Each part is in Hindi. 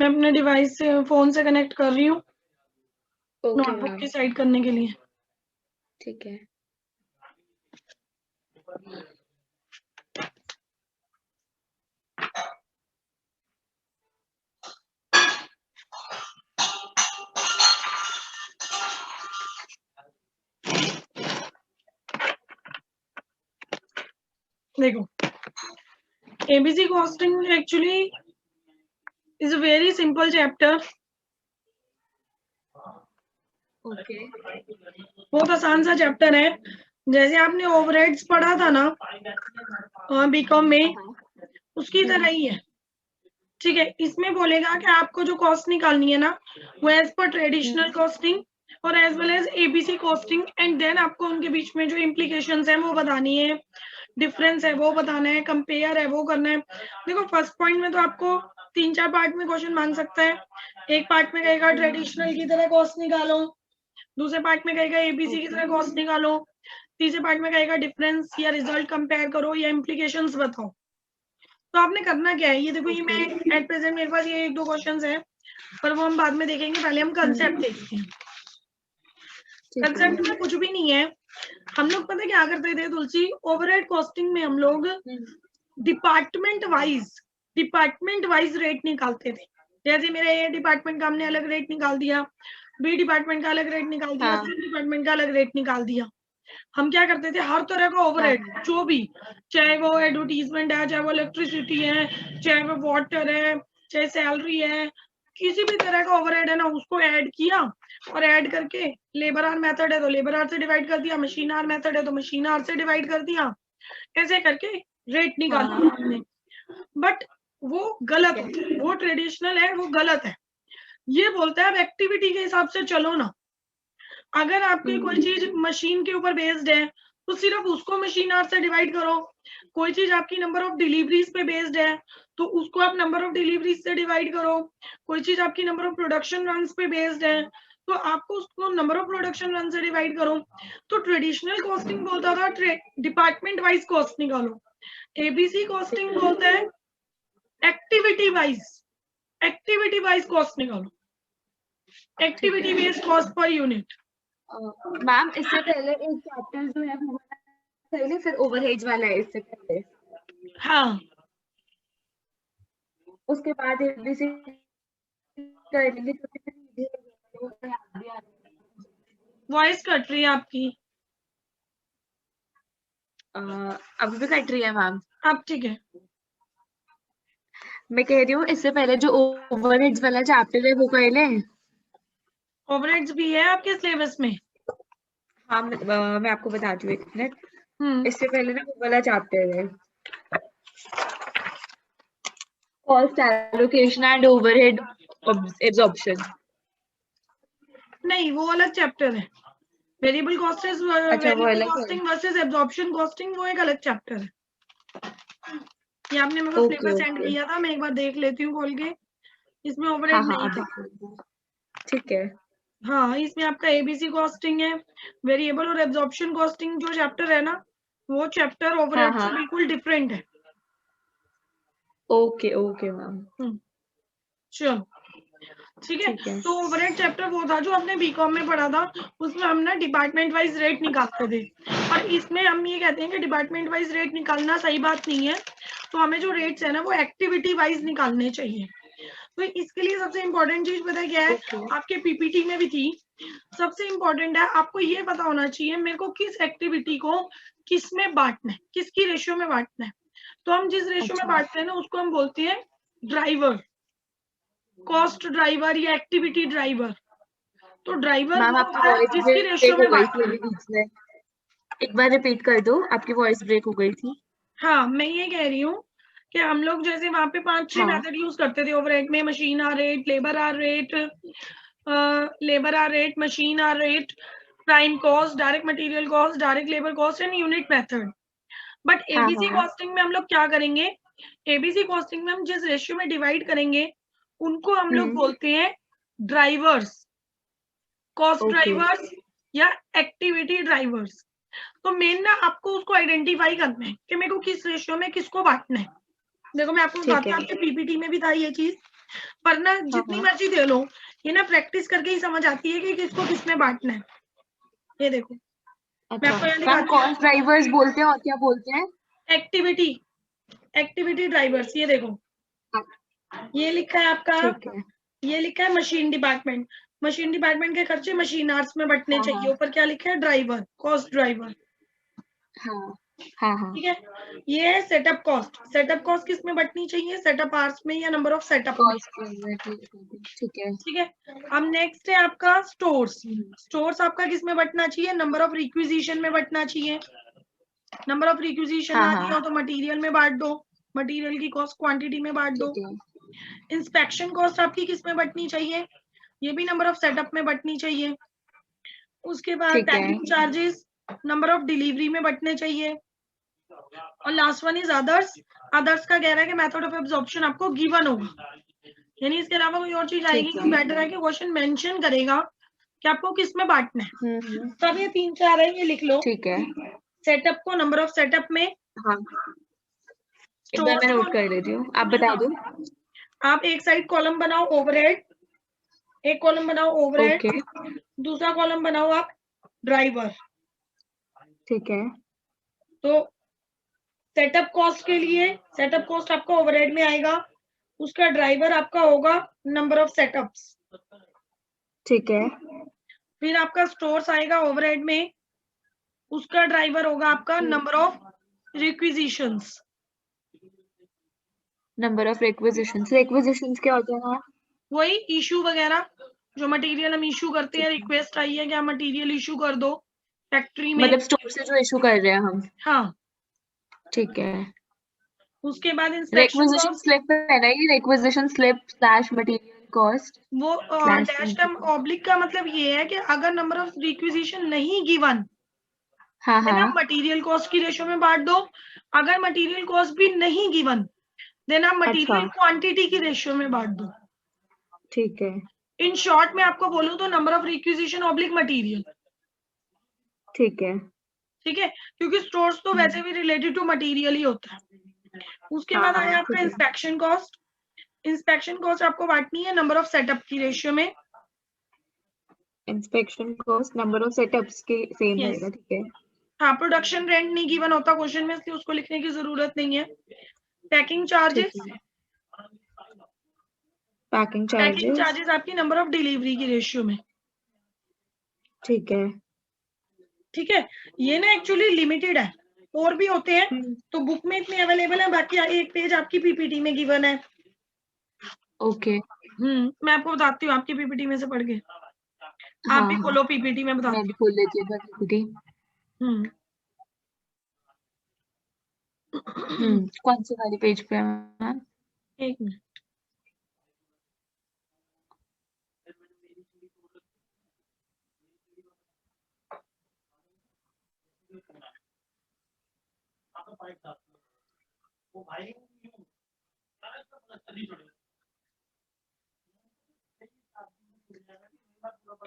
मैं अपने डिवाइस से फोन से कनेक्ट कर रही हूँ ओके नोटबुक मैम, की साइड करने के लिए। ठीक है। देखो, ABC costing actually is a very simple chapter. Okay. बहुत आसान सा चैप्टर है। जैसे आपने ओवरहेड्स पढ़ा था ना बीकॉम में, हाँ। उसकी तरह ही है। ठीक है, इसमें बोलेगा कि आपको जो कॉस्ट निकालनी है ना, वो एज पर ट्रेडिशनल कॉस्टिंग और as well as ABC costing, and then आपको उनके बीच में जो इम्प्लीकेशंस है वो बतानी है, डिफरेंस है वो बताना है, कंपेयर है वो करना है। देखो, फर्स्ट पॉइंट में तो आपको 3-4 पार्ट में क्वेश्चन मांग सकता है। एक पार्ट में कहेगा ट्रेडिशनल की तरह कॉस्ट निकालो, दूसरे पार्ट में कहेगा एबीसी की तरह कॉस्ट निकालो, तीसरे पार्ट में कहेगा डिफरेंस या रिजल्ट कंपेयर करो या इम्प्लीकेशंस बताओ। तो आपने करना क्या है, ये देखो, ये मैं एट प्रेजेंट मेरे पास ये 1-2 क्वेश्चंस है, पर वो हम बाद में देखेंगे। पहले हम कंसेप्ट देखते हैं। कंसेप्ट में कुछ भी नहीं है। हम लोग पता क्या करते थे तुलसी, ओवरहेड कॉस्टिंग में हम लोग डिपार्टमेंट वाइज रेट निकालते थे। जैसे मेरे ए डिपार्टमेंट का हमने अलग रेट निकाल दिया, बी डिपार्टमेंट का अलग रेट निकाल दिया, सी डिपार्टमेंट का अलग रेट निकाल दिया। हम क्या करते थे, हर तरह का ओवरहेड जो भी, चाहे वो एडवर्टीजमेंट है, चाहे वो इलेक्ट्रिसिटी है, चाहे वो वाटर है, चाहे सैलरी है, किसी भी तरह का ओवरहेड है ना, उसको ऐड किया और ऐड करके लेबर आवर मेथड है तो लेबर आवर से डिवाइड कर दिया, मशीन आवर मेथड है तो मशीन आवर से डिवाइड कर दिया, ऐसे करके रेट निकाल लिया हमने। बट वो गलत है, वो ट्रेडिशनल है, वो गलत है। ये बोलता है अब एक्टिविटी के हिसाब से चलो ना। अगर आपकी कोई चीज मशीन के ऊपर बेस्ड है तो सिर्फ उसको मशीन आवर से डिवाइड करो। कोई चीज आपकी नंबर ऑफ डिलीवरीज पे बेस्ड है तो उसको आप नंबर ऑफ डिलीवरीज से डिवाइड करो। कोई चीज आपकी नंबर ऑफ प्रोडक्शन रन पे बेस्ड है तो आपको उसको नंबर ऑफ प्रोडक्शन रन से डिवाइड करो। तो ट्रेडिशनल कॉस्टिंग बोलता था डिपार्टमेंट वाइज कॉस्ट निकालो। एबीसी कॉस्टिंग बोलता है एक्टिविटी वाइज कॉस्ट निकालो, activity based cost per unit. Ma'am, इससे पहले एक चैप्टर जो है वो पहले, फिर ओवरहेड्स वाला है इससे पहले, हाँ, उसके बाद एबीसी करेंगे तो फिर याद भी आ वॉइस कट रही है आपकी। अभी भी कट रही है मैम। अब ठीक है। मैं कह रही हूँ इससे पहले जो ओवरहेड्स वाला चैप्टर है वो कर लें। ओवरहेड्स भी है आपके सिलेबस में? हाँ, मैं आपको बताती हूँ, एक मिनट। हम्म। इससे पहले ना वो वाला चैप्टर है, cost allocation and overhead absorption. नहीं, वो अलग चैप्टर है। वेरिएबल कॉस्टिंग, अच्छा, वो वेरिएबल अलग है। कॉस्टिंग वर्सेस एब्जॉर्प्शन कॉस्टिंग, वो एक अलग चैप्टर है। ये आपने मेरे को ओके सिलेबस सेंड ओके। किया था, मैं एक बार देख लेती हूँ खोल के। इसमें हाँ ओवरहेड हाँ, नहीं अभी था। ठीक है। हाँ, इसमें आपका एबीसी कॉस्टिंग है। वेरिएबल और एब्जॉर्प्शन कॉस्टिंग जो चैप्टर है ना, वो चैप्टर हाँ ओवरहेड हाँ, से बिल्कुल डिफरेंट है। ओके ओके मैम, चलो, ठीक है। ठीक है। तो ओवरहेड चैप्टर वो था जो हमने बीकॉम में पढ़ा था। उसमें हम ना डिपार्टमेंट वाइज रेट निकालते थे, और इसमें हम ये कहते हैं कि डिपार्टमेंट वाइज रेट निकालना सही बात नहीं है। तो हमें जो रेट्स है ना वो एक्टिविटी वाइज निकालने चाहिए। तो इसके लिए सबसे इम्पोर्टेंट चीज पता है क्या है, ओके आपके पीपीटी में भी थी। सबसे इम्पोर्टेंट है, आपको ये पता होना चाहिए मेरे को किस एक्टिविटी को किस में बांटना है, किसकी रेशियो में बांटना है। तो हम जिस रेशियो में अच्छा बांटते हैं ना उसको हम बोलते हैं ड्राइवर, कॉस्ट ड्राइवर या एक्टिविटी ड्राइवर। तो ड्राइवर मैम, वो आपकी होता है वॉइस जिसकी रेशियो ब्रेक में हो गई बांटना थी है। अभी बीच में, एक बार रिपीट कर दो, आपकी वॉइस ब्रेक हो गई थी। हाँ, मैं ये कह रही हूँ कि हम लोग जैसे वहां पे 5-6 हाँ मेथड यूज करते थे ओवरहेड में, machine hour rate, labour hour rate, machine hour rate, prime cost, direct material cost, direct labour cost and unit method. But हाँ एबीसी हाँ, कॉस्टिंग में हम लोग क्या करेंगे, एबीसी कॉस्टिंग में हम जिस रेशियो में डिवाइड करेंगे उनको हम लोग बोलते हैं ड्राइवर्स, कॉस्ट ओके ड्राइवर्स या एक्टिविटी ड्राइवर्स। तो मेन ना आपको उसको आइडेंटिफाई करना है कि मेरे को किस रेशियो में किसको बांटना है। देखो, मैं आपको ठीक बताती है। हूँ, आपके पीपीटी में भी था ये चीज। वरना जितनी मर्जी दे लो, ये ना प्रैक्टिस करके ही समझ आती है कि किसको किसमें बांटना है। ये देखो मैं आपको यहाँ मैम दिखाती कॉस्ट ड्राइवर्स बोलते हैं और क्या बोलते हैं? हूँ, एक्टिविटी ड्राइवर्स। ये देखो ये लिखा है आपका, ठीक है। ये लिखा है मशीन डिपार्टमेंट। मशीन डिपार्टमेंट के खर्चे मशीन आवर्स में बंटने हाँ, चाहिए। हाँ। ऊपर क्या लिखा है, ड्राइवर, कॉस्ट ड्राइवर। हाँ हाँ हाँ ठीक है, ये है सेटअप कॉस्ट। सेटअप कॉस्ट किस में बंटनी चाहिए, सेटअप आवर्स में या नंबर ऑफ सेटअप में। कॉस्ट, ठीक है। ठीक है, अब नेक्स्ट है आपका स्टोर्स। स्टोर्स आपका किस में बंटना चाहिए, नंबर ऑफ रिक्विजिशन में बंटना चाहिए। नंबर ऑफ रिक्विजिशन हाँ, आ रही हो हाँ। तो मटेरियल में बांट दो, मटेरियल की कॉस्ट क्वांटिटी में बांट दो। ठीक है। इंस्पेक्शन कॉस्ट आपकी किस में बंटनी चाहिए, ये भी नंबर ऑफ सेटअप में बंटनी चाहिए। उसके बाद ठीक है। Packing charges number of delivery में बंटने चाहिए। और last one is others. Others का कह रहा है कि मेथड ऑफ एब्जॉर्प्शन आपको गिवन होगा, यानी इसके अलावा कोई और चीज आएगी ठीक तो है। बेटर है कि क्वेश्चन मेंशन करेगा कि आपको किस में बांटना है। हम्म, तब ये 3-4 है, ये लिख लो। ठीक है। सेटअप को नंबर ऑफ सेटअप में, हाँ, एक बार मैं स्टोर्स नोट को, कर लेती हूँ, आप बता दो। आप एक साइड कॉलम बनाओ ओवरहेड, एक कॉलम बनाओ ओवरहेड, ओके, दूसरा कॉलम बनाओ आप ड्राइवर। ठीक है। तो सेटअप कॉस्ट के लिए, सेटअप कॉस्ट आपका ओवरहेड में आएगा, उसका ड्राइवर आपका होगा नंबर ऑफ सेटअप्स। ठीक है। फिर आपका स्टोर्स आएगा ओवरहेड में, उसका ड्राइवर होगा आपका नंबर ऑफ रिक्विजिशंस। नंबर ऑफ रिक्विजिशंस, रिक्विजिशंस क्या होते हैं? वही इशू वगैरह, जो मटेरियल हम इशू करते हैं, रिक्वेस्ट आई है कि आप मटेरियल इशू कर दो फैक्ट्री में। मतलब स्टोर से जो इशू कर रहे हैं हम। हाँ, ठीक है। उसके बाद इंस्पेक्शन रिक्विजिशन कॉस्ट, स्लिप है ना, ये requisition slip slash material cost वो स्लैश। डैश टर्म ऑब्लिक का मतलब ये है कि अगर नंबर ऑफ रिक्विजिशन नहीं गिवन, हाँ, देन आप हाँ। मटेरियल कॉस्ट की रेशो में बांट दो। अगर मटेरियल कॉस्ट भी नहीं गिवन, देन आप अच्छा, मटेरियल क्वांटिटी की रेशियो में बांट दो। ठीक है। इन शॉर्ट में आपको बोलूं तो number of requisition oblique material. ठीक है। ठीक है, क्योंकि स्टोर्स तो वैसे भी रिलेटेड टू मटेरियल ही होता है। उसके हाँ, बाद हाँ, आया आपका ठीक है। Inspection cost. इंस्पेक्शन कॉस्ट आपको बांटनी है नंबर ऑफ सेटअप की रेशियो में। Inspection cost number of setups के सेम यस, रहेगा, ठीक है। हाँ, प्रोडक्शन रेंट नहीं गिवन होता क्वेश्चन में, इसलिए उसको लिखने की जरूरत नहीं है। पैकिंग ठीक चार्जेस, है। पैकिंग पैकिंग चार्जेस, चार्जेस आपकी नंबर ऑफ डिलीवरी की रेशियो में। ठीक है। ठीक है, ये ना एक्चुअली लिमिटेड है, और भी होते हैं तो बुक में इतने अवेलेबल है, बाकी एक पेज आपकी पीपीटी में गिवन है। ओके। मैं आपको बताती हूँ आपकी पीपीटी में से पढ़ के। आप हाँ, भी हाँ, खोलो पीपीटी में, मैं बताती भी खोल लेती हूँ पीपीटी। हूँ। कौन से वाले पेज पे है मैम? एक मिनट,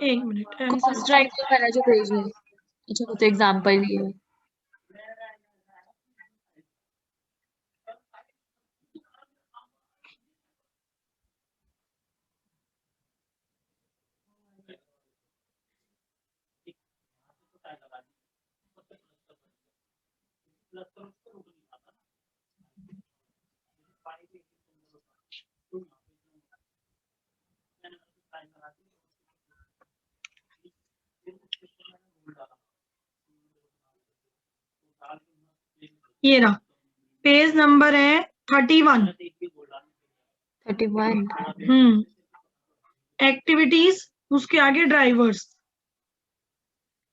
एक मिनट, कॉस्ट ड्राइविंग वाला जो पेज है, अच्छा वो तो एग्जाम्पल ही है। ये रहा, पेज नंबर है 31। 31। एक्टिविटीज, उसके आगे ड्राइवर्स,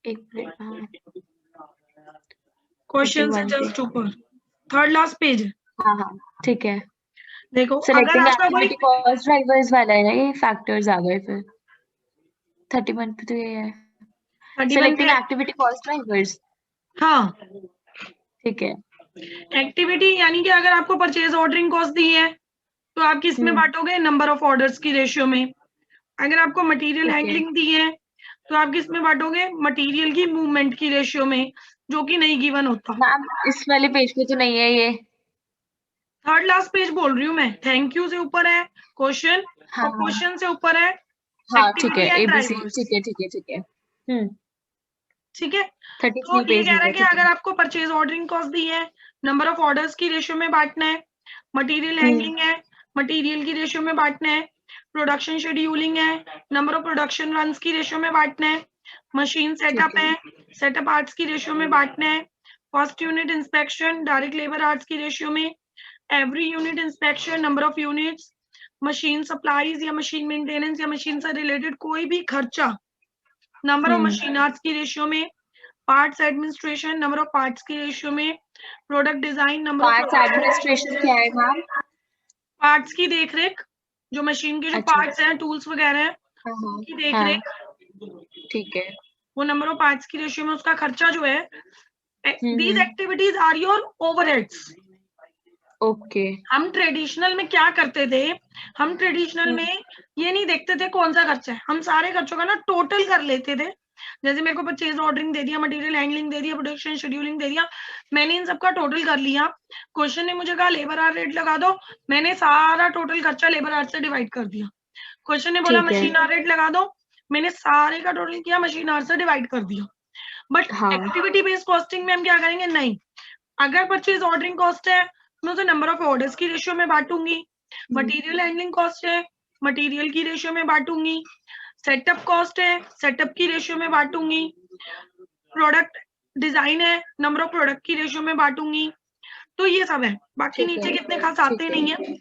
एक मिनट। हाँ, क्वेश्चन से 31 पे। जस्ट ऊपर, थर्ड लास्ट पेज। हाँ, हाँ, ठीक है। देखो अगर सिलेक्टिंग आपका कोई, एक्टिविटी कॉस्ट ड्राइवर्स वाला है ना, ये फैक्टर्स आ गए फिर। 31 पे तो ये है, 31 सिलेक्टिंग पे, एक्टिविटी कॉस्ट ड्राइवर्स। हाँ, ठीक है। एक्टिविटी यानी कि अगर आपको परचेज ऑर्डरिंग कॉस्ट दी है तो आप किस में बांटोगे, नंबर ऑफ ऑर्डर्स की रेशियो में। अगर आपको मटेरियल ठीक है हैंडलिंग दी है तो आप किस में बांटोगे, मटेरियल की मूवमेंट की रेशियो में, जो कि नहीं गिवन होता। मैम, इस वाले पेज पे तो नहीं है ये। थर्ड लास्ट पेज बोल रही हूँ मैं, थैंक यू से ऊपर है क्वेश्चन, हाँ, और क्वेश्चन से ऊपर है हाँ ठीक है, एक्टिविटी एंड ABC, ड्राइवर्स। ठीक है ठीक है ठीक है। ठीक है, 33 तो ये पेज कह हो रहा है गया, कि ठीक अगर है। आपको परचेज ऑर्डरिंग कॉस्ट दी है, नंबर ऑफ ऑर्डर्स की रेशियो में बांटना है, मटेरियल हैंडलिंग है, मटेरियल की रेशियो में बांटना है, प्रोडक्शन शेड्यूलिंग है, नंबर ऑफ प्रोडक्शन रन्स की रेशियो में बांटना है, मशीन सेटअप है, सेटअप आर्ट्स की रेशियो में बांटना है, first unit inspection direct labour arts की रेशियो में, every unit inspection, number of units, machine supplies या मशीन मेंटेनेंस या मशीन से रिलेटेड कोई भी खर्चा, नंबर ऑफ मशीन आर्ट्स की रेशियो में, parts administration, number of parts की रेशियो में, product design, number of parts administration क्या है मैम? पार्ट्स की देखरेख, जो मशीन के जो अच्छा। पार्ट्स हैं, टूल्स वगैरह हैं, हाँ उनकी हाँ, देखरेख, ठीक है। वो नंबर ऑफ पार्ट्स की रेशियो में उसका खर्चा जो है। These hmm, activities are your overheads. Okay. हम ट्रेडिशनल में क्या करते थे, हम ट्रेडिशनल में ये नहीं देखते थे कौन सा खर्चा है, हम सारे खर्चों का ना टोटल कर लेते थे। जैसे मेरे को परचेज ऑर्डरिंग दे दिया, मटेरियल हैंडलिंग दे दिया, प्रोडक्शन शेड्यूलिंग दे दिया, मैंने इन सबका टोटल कर लिया। क्वेश्चन ने मुझे कहा लेबर आवर रेट लगा दो, मैंने सारा टोटल खर्चा लेबर आवर से डिवाइड कर दिया। क्वेश्चन ने बोला ठीक है। मशीन आवर रेट लगा दो, मैंने सारे का टोटल किया, मशीन आवर से डिवाइड कर दिया। बट हाँ, एक्टिविटी बेस्ड कॉस्टिंग में हम क्या करेंगे, नहीं, अगर परचेज ऑर्डरिंग कॉस्ट है, मैं उसे नंबर ऑफ ऑर्डर्स की रेशियो में बांटूंगी, मटेरियल हैंडलिंग कॉस्ट है, मटेरियल की रेशियो में बांटूंगी, सेटअप कॉस्ट है, सेटअप की रेशियो में बांटूंगी, प्रोडक्ट डिजाइन है, नंबर ऑफ प्रोडक्ट की रेशियो में बांटूंगी। तो ये सब है, बाकी ठीक नीचे है, कितने खास आते ठीक है। नहीं है।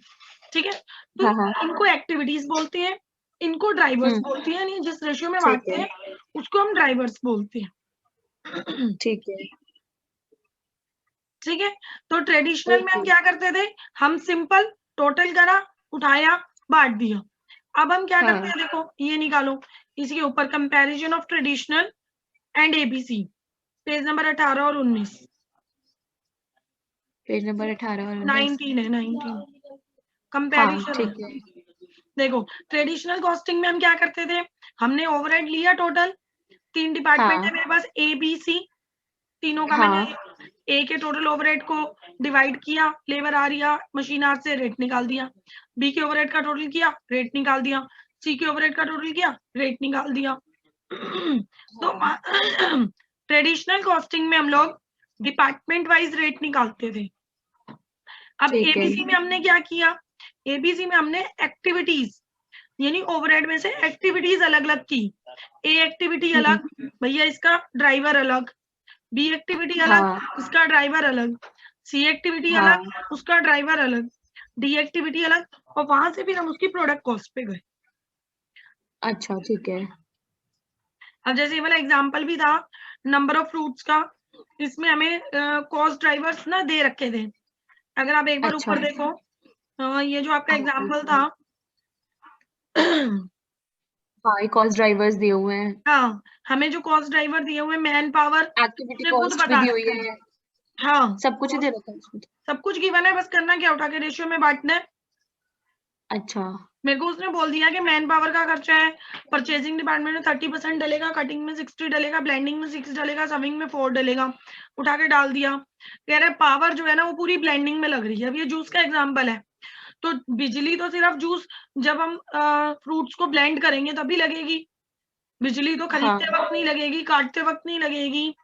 ठीक है, तो हाँ हाँ, इनको एक्टिविटीज बोलते हैं, इनको ड्राइवर्स बोलते हैं, नहीं जिस रेशियो में ठीक बांटते है, हैं उसको हम ड्राइवर्स बोलते हैं। ठीक है। ठीक है, तो ट्रेडिशनल में हम ओके। क्या करते थे, हम सिंपल टोटल करा, उठाया, बांट दिया। अब हम क्या करते हाँ, हैं, देखो ये निकालो, इसके ऊपर comparison of traditional and ABC, page number 18 और 19, पेज नंबर 18 और 19। 19 है, 19 हाँ, कंपैरिजन ठीक है। है। देखो ट्रेडिशनल कॉस्टिंग में हम क्या करते थे, हमने ओवरहेड लिया टोटल, 3 डिपार्टमेंट है हाँ, मेरे पास ए बी सी, तीनों का मैंने हाँ, ए के टोटल ओवरहेड को डिवाइड किया, लेबर आ रही मशीन आर से रेट निकाल दिया, बी के ओवरहेड का टोटल किया, रेट निकाल दिया, सी के ओवरहेड का टोटल किया, रेट निकाल दिया। तो ट्रेडिशनल कॉस्टिंग में हम लोग डिपार्टमेंट वाइज रेट निकालते थे। अब ठीक है। एबीसी में हमने क्या किया, एबीसी में हमने एक्टिविटीज, यानी ओवरहेड में से एक्टिविटीज अलग अलग की। ए एक्टिविटी अलग, भैया इसका ड्राइवर अलग, बी एक्टिविटी अलग, हाँ, उसका ड्राइवर अलग, सी एक्टिविटी हाँ, अलग, उसका ड्राइवर अलग, डी एक्टिविटी अलग, और वहां से फिर हम उसकी प्रोडक्ट कॉस्ट पे गए। अच्छा, ठीक है। अब जैसे ये वाला एग्जांपल भी था नंबर ऑफ फ्रूट्स का, इसमें हमें कॉस्ट ड्राइवर्स ना दे रखे थे। अगर आप एक बार अच्छा, ऊपर देखो, ये जो आपका एग्जांपल था, हाँ, ये कॉस्ट ड्राइवर्स दिए हुए हैं, हाँ, हमें जो कॉस्ट ड्राइवर दिए हुए मैन पावर एक्टिविटी से खुद कॉस्ट भी बता दी हुई रखा है, है। हाँ, सब कुछ ही दे रखा है उसमें तो। सब कुछ गिवन है, बस करना क्या, उठा के रेशियो में बांटना है। अच्छा, मेरे को उसने बोल दिया कि मैन पावर का खर्चा है, परचेजिंग डिपार्टमेंट में 30% डलेगा, कटिंग में 60 डलेगा, ब्लेंडिंग में 6 डलेगा, सविंग में 4 डलेगा, उठा के डाल दिया। कह रहे पावर जो है ना वो पूरी ब्लेंडिंग में लग रही है। अब ये जूस का एग्जांपल है, तो बिजली तो सिर्फ जूस, जब हम फ्रूट्स को ब्लेंड करेंगे तभी लगेगी, बिजली तो हाँ, खरीदते वक्त नहीं लगेगी, काटते वक्त नहीं लगेगी,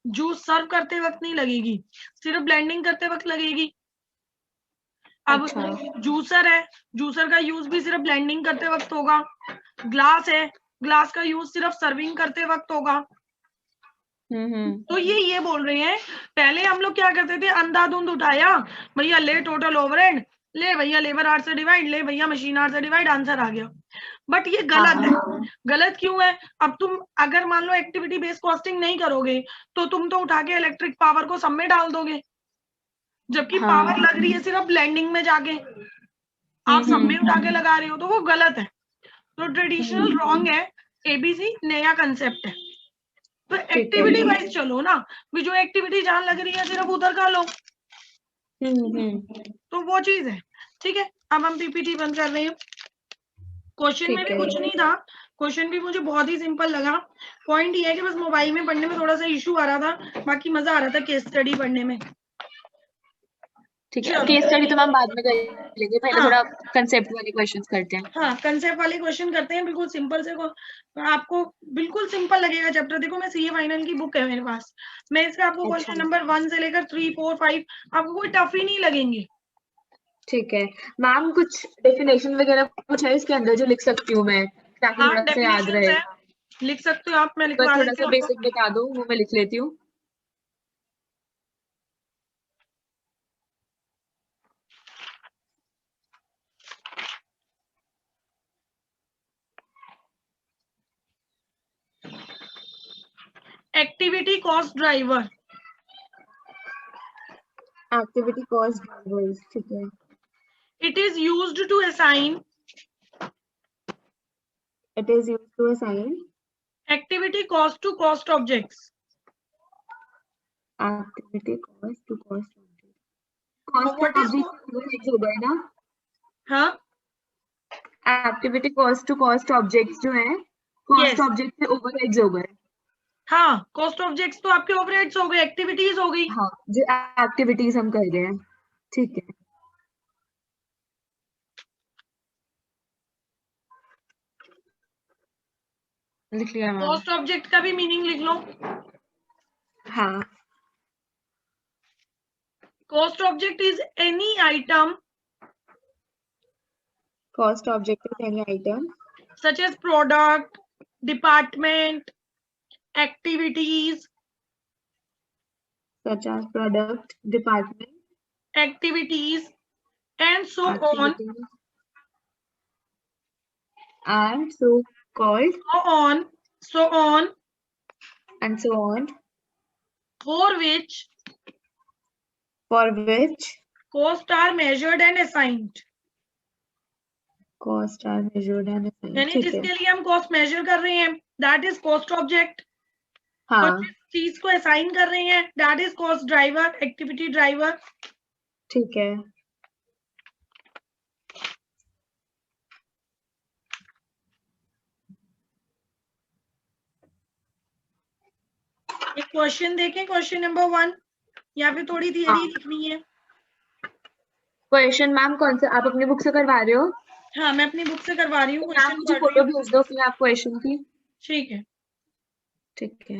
जूस सर्व करते वक्त नहीं लगेगी, सिर्फ ब्लेंडिंग करते वक्त लगेगी। अब अच्छा, जूसर है, जूसर का यूज भी सिर्फ ब्लेंडिंग करते वक्त होगा। ग्लास है, ग्लास का यूज सिर्फ सर्विंग करते वक्त होगा। तो ये बोल रहे हैं, पहले हम लोग क्या करते थे, अंधाधुंध उठाया, भैया ले टोटल ओवरहेड, ले भैया लेबर आवर से डिवाइड, ले भैया मशीन आवर से डिवाइड, आंसर आ गया। बट ये गलत है। गलत क्यों है, अब तुम अगर मान लो एक्टिविटी बेस्ड कॉस्टिंग नहीं करोगे तो तुम तो उठा के इलेक्ट्रिक पावर को सब में डाल दोगे, जबकि पावर लग रही है सिर्फ ब्लेंडिंग में जाके, आप सब में उठा के लगा रहे हो, तो वो गलत है। तो ट्रेडिशनल रॉन्ग है, एबीसी नया कंसेप्ट है। तो एक्टिविटी वाइज चलो ना, भी जो एक्टिविटी जहां लग रही है सिर्फ उधर का लो, तो वो चीज है। ठीक है, अब हम पीपीटी बंद कर रहे हैं। क्वेश्चन में भी कुछ नहीं था, क्वेश्चन भी मुझे बहुत ही सिंपल लगा। पॉइंट ये है कि बस मोबाइल में पढ़ने में थोड़ा सा इशू आ रहा था, बाकी मजा आ रहा था केस स्टडी पढ़ने में। ठीक है, चलो केस स्टडी तो मैम बाद में कर लेंगे, पहले हाँ थोड़ा कंसेप्ट वाले क्वेश्चंस करते हैं। हाँ कंसेप्ट वाले क्वेश्चन करते हैं, बिल्कुल सिंपल से आपको बिल्कुल सिंपल लगेगा चैप्टर। देखो मैं सीए फाइनल की बुक है मेरे पास, मैं इसका आपको अच्छा क्वेश्चन नंबर 1 से लेकर 3 4 5 आपको कोई टफ ही नहीं लगेंगे। ठीक है मैम, कुछ डेफिनेशन वगैरह कुछ है इसके अंदर जो लिख सकती हूँ मैं, ताकि हाँ थोड़ा सा याद डेफिनेशन रहे? है, लिख सकते हो आप, मैं पर लिखवा थोड़ा देती सा हूँ आपको। बेसिक बता दो, वो मैं लिख लेती हूँ। Activity cost driver, activity cost drivers, ठीक है। It is used to assign it is used to assign activity cost to cost objects. Activity cost to cost object. Cost what is, object हो गए ना? हाँ activity cost to cost objects जो है, कॉस्ट यस, ऑब्जेक्ट से ओवरहेड्स हो गए। हाँ कॉस्ट ऑब्जेक्ट्स तो आपके ओवरहेड्स हो गए, एक्टिविटीज हो गई। हाँ, जो एक्टिविटीज हम कर रहे हैं, ठीक है। लिख लिया मैम। कॉस्ट ऑब्जेक्ट का भी मीनिंग लिख लो। हाँ, cost object is any item cost object is any item such as product, department, activities, such as product, department, activities, and so on, activities, and so called, so on, so on, and so on, for which for which costs are measured and assigned. cost are measured and assigned, यानी ठीक है। जिसके लिए हम कॉस्ट मेजर कर रहे हैं दैट इज कॉस्ट ऑब्जेक्ट, और हाँ, जिस चीज को असाइन कर रहे हैं that is cost driver, activity driver. ठीक है। एक क्वेश्चन देखें, क्वेश्चन नंबर 1, या फिर थोड़ी थियरी हाँ, लिखनी है? क्वेश्चन मैम कौन सा आप अपनी बुक से करवा रहे हो? हाँ मैं अपनी बुक से करवा रही हूँ, तो मैम क्वेश्चन मुझे पढ़ रही फोटो हूँ। भेज दो फिर आप क्वेश्चन की। ठीक है। ठीक है।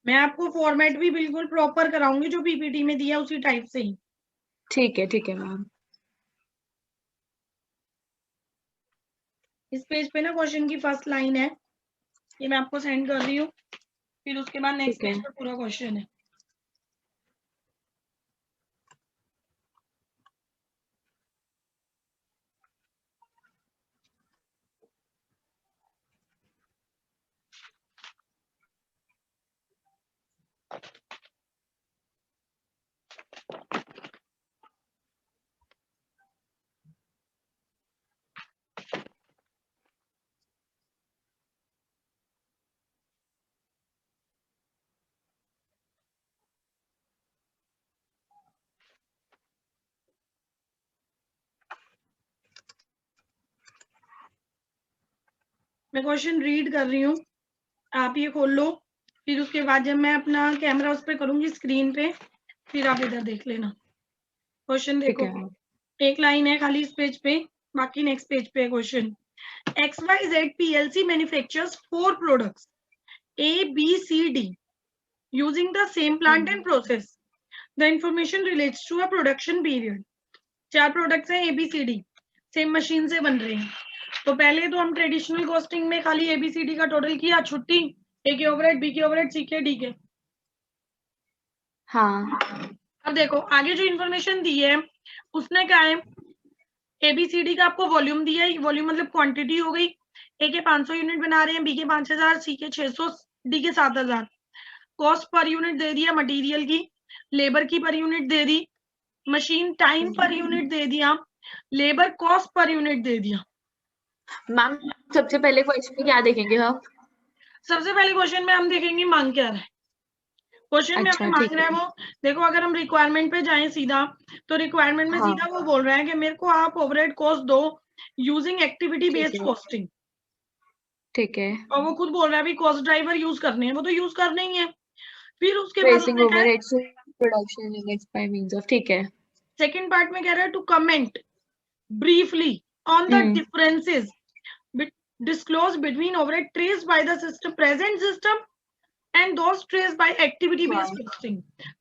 मैं आपको फॉर्मेट भी बिल्कुल प्रॉपर कराऊंगी, जो पीपीटी में दिया उसी टाइप से ही। ठीक है मैम। इस पेज पे ना क्वेश्चन की फर्स्ट लाइन है, ये मैं आपको सेंड कर रही हूँ, फिर उसके बाद नेक्स्ट ठीक है। पेज पर पूरा क्वेश्चन है। मैं क्वेश्चन रीड कर रही हूँ, आप ये खोल लो, फिर उसके बाद जब मैं अपना कैमरा उस पर करूंगी स्क्रीन पे, फिर आप इधर देख लेना। क्वेश्चन ठीक देखो, है। एक लाइन है खाली इस पेज पे, बाकी नेक्स्ट पेज पे है question. XYZ PLC manufactures 4 products A, B, C, D using the same plant and process. The information relates to a production period. 4 products हैं ABCD, सेम मशीन से बन रहे हैं। तो पहले तो हम ट्रेडिशनल कॉस्टिंग में खाली ABCD का टोटल किया, छुट्टी, A के ओवरहेड, B के ओवरहेड, C के, D के। हाँ, अब देखो आगे जो इन्फॉर्मेशन दी है उसने क्या है, ABCD का आपको वॉल्यूम दिया है, वॉल्यूम मतलब क्वांटिटी हो गई। A के 500 यूनिट बना रहे हैं, B के 5000, C के 600, D के 7000। कॉस्ट पर यूनिट दे दिया मटेरियल की, लेबर की पर यूनिट दे दी, मशीन टाइम पर यूनिट दे दिया, लेबर कॉस्ट पर यूनिट दे दिया। मैम सबसे पहले क्वेश्चन में क्या देखेंगे हम? सबसे पहले क्वेश्चन में हम देखेंगे मांग क्या रहा है। क्वेश्चन में हमें अच्छा, मांग ठीक रहा है है। वो, देखो अगर हम रिक्वायरमेंट पे जाएं सीधा, तो रिक्वायरमेंट में हाँ, सीधा वो बोल रहा है कि मेरे को आप ओवरहेड कॉस्ट दो यूजिंग एक्टिविटी ठीक बेस्ड है। कॉस्टिंग। ठीक है। और वो खुद बोल रहा है भी कॉस्ट ड्राइवर यूज करने हैं, वो तो यूज करने ही है। फिर उसके बाद ट्रेसिंग उसने कहा overheads to production units by means of, ठीक है। सेकंड पार्ट में कह रहा है to comment briefly on the differences disclosed between overhead traced by the system present system and those traced by activity based costing।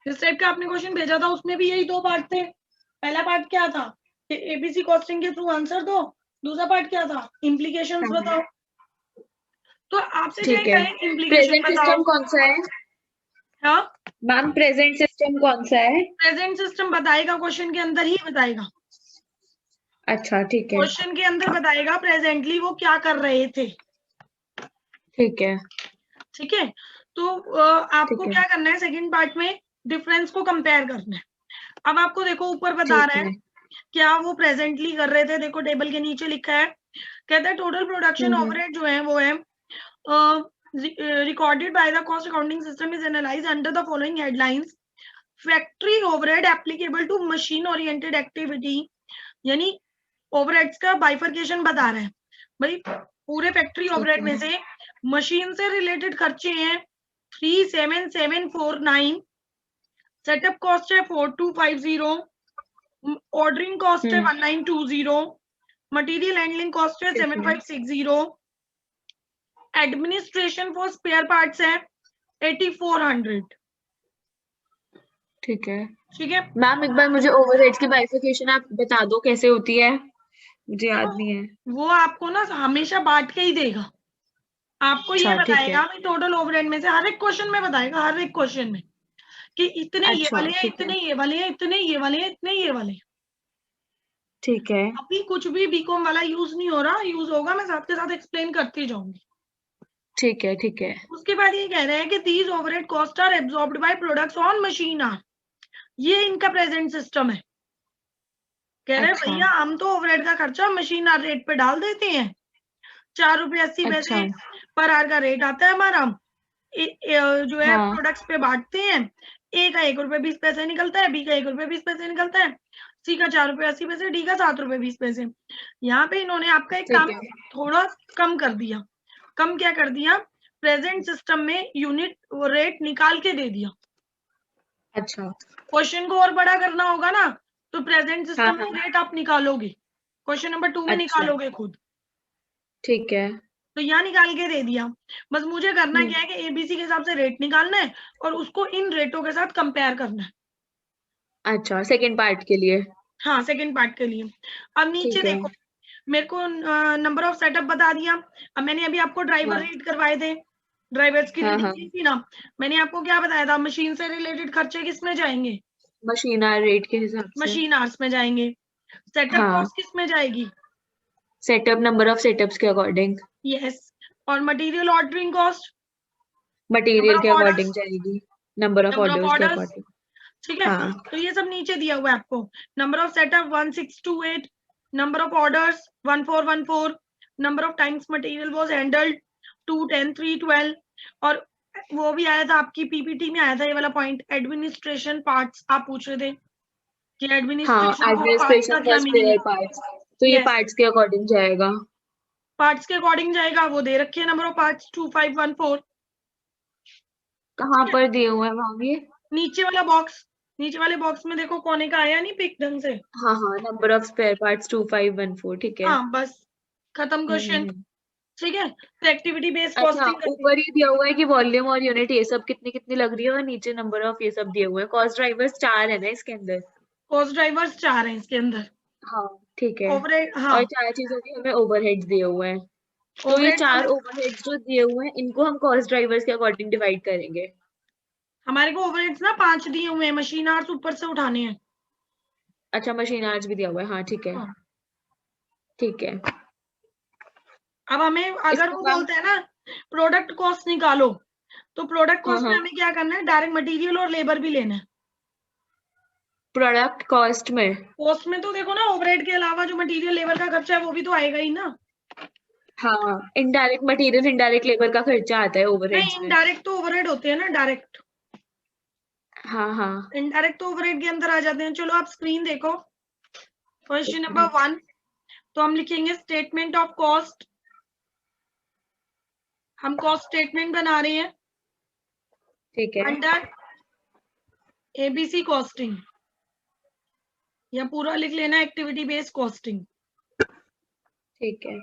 जिस टाइप का आपने क्वेश्चन भेजा था उसमें भी यही दो पार्ट थे। पहला पार्ट क्या था कि एबीसी कॉस्टिंग के थ्रू आंसर दो, दूसरा पार्ट क्या था इम्प्लीकेशंस बताओ। तो आपसे क्या ठीक है। कहें इम्प्लीकेशन प्रेजेंट बताओ। सिस्टम कौन सा है हाँ मैम? प्रेजेंट सिस्टम कौन सा है? प्रेजेंट सिस्टम बताएगा, क्वेश्चन के अंदर ही बताएगा, अच्छा ठीक है। क्वेश्चन के अंदर बताएगा प्रेजेंटली वो क्या कर रहे थे। ठीक है। ठीक है, तो आपको ठीक है। क्या करना है सेकंड पार्ट में डिफरेंस को कंपेयर करना है। अब आपको देखो ऊपर बता ठीक रहा है क्या वो प्रेजेंटली कर रहे थे। देखो टेबल के नीचे लिखा है, कहता है टोटल प्रोडक्शन ओवरहेड जो है वो है recorded by the cost accounting system is analyzed under the following headlines: factory overhead applicable to machine oriented activity। यानी ओवरहेड्स का बाइफरकेशन बता रहे हैं भाई, पूरे फैक्ट्री ओवरहेड में से मशीन से रिलेटेड खर्चे हैं 37749, सेटअप कॉस्ट है 4250, ऑर्डरिंग कॉस्ट है 1920, मटेरियल हैंडलिंग कॉस्ट है 7560, एडमिनिस्ट्रेशन फॉर स्पेयर पार्ट्स है 8400। ठीक है। ठीक है मैम एक बार मुझे ओवरहेड्स की बाइफिकेशन आप बता दो कैसे होती है, मुझे याद नहीं है। वो आपको ना हमेशा बांट के ही देगा, आपको ये अच्छा ठीक है। बताएगा टोटल ओवरहेड में से हर एक क्वेश्चन में बताएगा, हर एक क्वेश्चन में कि इतने ये अच्छा वाले हैं, ठीक है। इतने ये वाले हैं, इतने ये वाले हैं, इतने ये वाले हैं। ठीक है। अभी कुछ भी बीकॉम वाला यूज नहीं हो रहा, यूज होगा मैं साथ के साथ एक्सप्लेन करती जाऊंगी। ठीक है। ठीक है। उसके बाद ये कह रहे हैं कि these overhead cost are absorbed by products on machine hour. ये इनका प्रेजेंट सिस्टम है। कह रहे हैं अच्छा। भैया हम तो ओवरहेड का खर्चा मशीन आर रेट पे डाल देते हैं, 4.80 रुपए अच्छा। पर आवर का रेट आता है हमारा, जो है हाँ प्रोडक्ट्स पे बांटते हैं। ए का 1 रुपए 20 पैसे निकलता है, बी का 1 रुपए 20 पैसे निकलता है, सी का 4 रुपए 80 पैसे, डी का 7 रुपए 20 पैसे। यहाँ पे इन्होंने आपका एक काम ठीक है। थोड़ा कम कर दिया। कम क्या कर दिया, प्रेजेंट सिस्टम में यूनिट रेट निकाल के दे दिया। अच्छा। क्वेश्चन को और बड़ा करना होगा ना तो प्रेजेंट हाँ सिस्टम हाँ। में रेट आप निकालोगे, क्वेश्चन नंबर 2 में अच्छा निकालोगे खुद। ठीक है। तो यहाँ निकाल के दे दिया। बस मुझे करना क्या है कि एबीसी के हिसाब से रेट निकालना है और उसको इन रेटों के साथ कंपेयर करना है। अच्छा सेकंड पार्ट के लिए। हाँ सेकंड पार्ट के लिए। अब नीचे ठीक है। देखो मेरे को नंबर ऑफ सेटअप बता दिया। अब मैंने अभी आपको ड्राइवर हाँ रीड करवाए थे, ड्राइवर्स की हाँ। रीडिंग हाँ की थी ना। मैंने आपको क्या बताया था, मशीन से रिलेटेड खर्चे किस में जाएंगे, मशीन आर रेट के हिसाब से। मशीन आवर्स में जाएंगे। सेटअप हाँ कॉस्ट किस में जाएगी, सेटअप नंबर ऑफ सेटअप्स के अकॉर्डिंग। यस। और material ordering cost number material के ऑफ ऑर्डर्स, अकॉर्डिंग जाएगी, number of number of orders के ऑर्डर्स। अकॉर्डिंग। ठीक है, हाँ तो ये सब नीचे दिया हुआ है आपको। Number of setup 1628, number of orders 1414, number of times material was handled 210 312। और वो भी आया था आपकी पीपीटी में, आया था ये वाला पॉइंट, एडमिनिस्ट्रेशन पार्ट्स आप पूछ रहे थे कि हाँ। एडमिनिस्ट्रेशन फॉर पार्ट्स का एडमिनिस्ट्रेशन क्या फॉर मीनिंग स्पेयर है। पार्ट्स, तो ये यस पार्ट्स के अकॉर्डिंग जाएगा। पार्ट्स के अकॉर्डिंग जाएगा, वो दे रखे हैं नंबर ऑफ पार्ट्स 2514। कहाँ पर दिए हुए हैं मैम ये? नीचे वाला बॉक्स, नीचे वाले बॉक्स में देखो कोने का आया नहीं पिक ढंग से। हाँ हाँ नंबर ऑफ स्पेयर पार्ट्स 2514, ठीक है। हाँ बस खत्म क्वेश्चन। हम्म। ठीक है, तो एक्टिविटी बेस्ड अच्छा कॉस्टिंग करनी। ऊपर ये दिया हुआ है कि वॉल्यूम और यूनिट ये सब कितनी कितनी लग रही है, और नीचे नंबर ऑफ ये सब दिए हुए हैं। कॉस्ट ड्राइवर्स 4 है ना इसके अंदर? कॉस्ट ड्राइवर्स 4 हैं इसके अंदर। हाँ ठीक है। ओवरहेड, हाँ और 4 चीजों के हमें ओवरहेड्स दिए हुए हैं, तो ये ओवरहेड 4 ओवरहेड्स जो दिए हुए हैं इनको हम कॉस्ट ड्राइवर्स के अकॉर्डिंग डिवाइड करेंगे। हमारे को ओवरहेड्स ना 5 दिए हुए हैं, मशीन आवर्स ऊपर से उठाने हैं। अच्छा मशीन आवर्स भी दिया हुआ है, हाँ ठीक है। हाँ। ठीक है। अब हमें अगर इसको वो मैम, बोलते हैं ना प्रोडक्ट कॉस्ट निकालो, तो प्रोडक्ट हाँ कॉस्ट में हाँ हमें क्या करना है, डायरेक्ट मटेरियल और लेबर भी लेना है। प्रोडक्ट कॉस्ट में। कॉस्ट में तो देखो ना ओवरहेड के अलावा जो मटेरियल लेबर का खर्चा है वो भी तो आएगा ही ना। हाँ इनडायरेक्ट मटेरियल इनडायरेक्ट लेबर का खर्चा आता है नहीं ओवरहेड्स में। इनडायरेक्ट तो ओवरहेड होते हैं ना, डायरेक्ट हाँ हाँ। इनडायरेक्ट तो ओवरहेड के अंदर आ जाते हैं। चलो आप स्क्रीन देखो, क्वेश्चन एक नंबर मिनट। 1। तो हम लिखेंगे स्टेटमेंट ऑफ कॉस्ट हम कॉस्ट स्टेटमेंट बना रहे हैं ठीक है अंडर एबीसी कॉस्टिंग, या पूरा लिख लेना एक्टिविटी बेस्ड कॉस्टिंग। ठीक है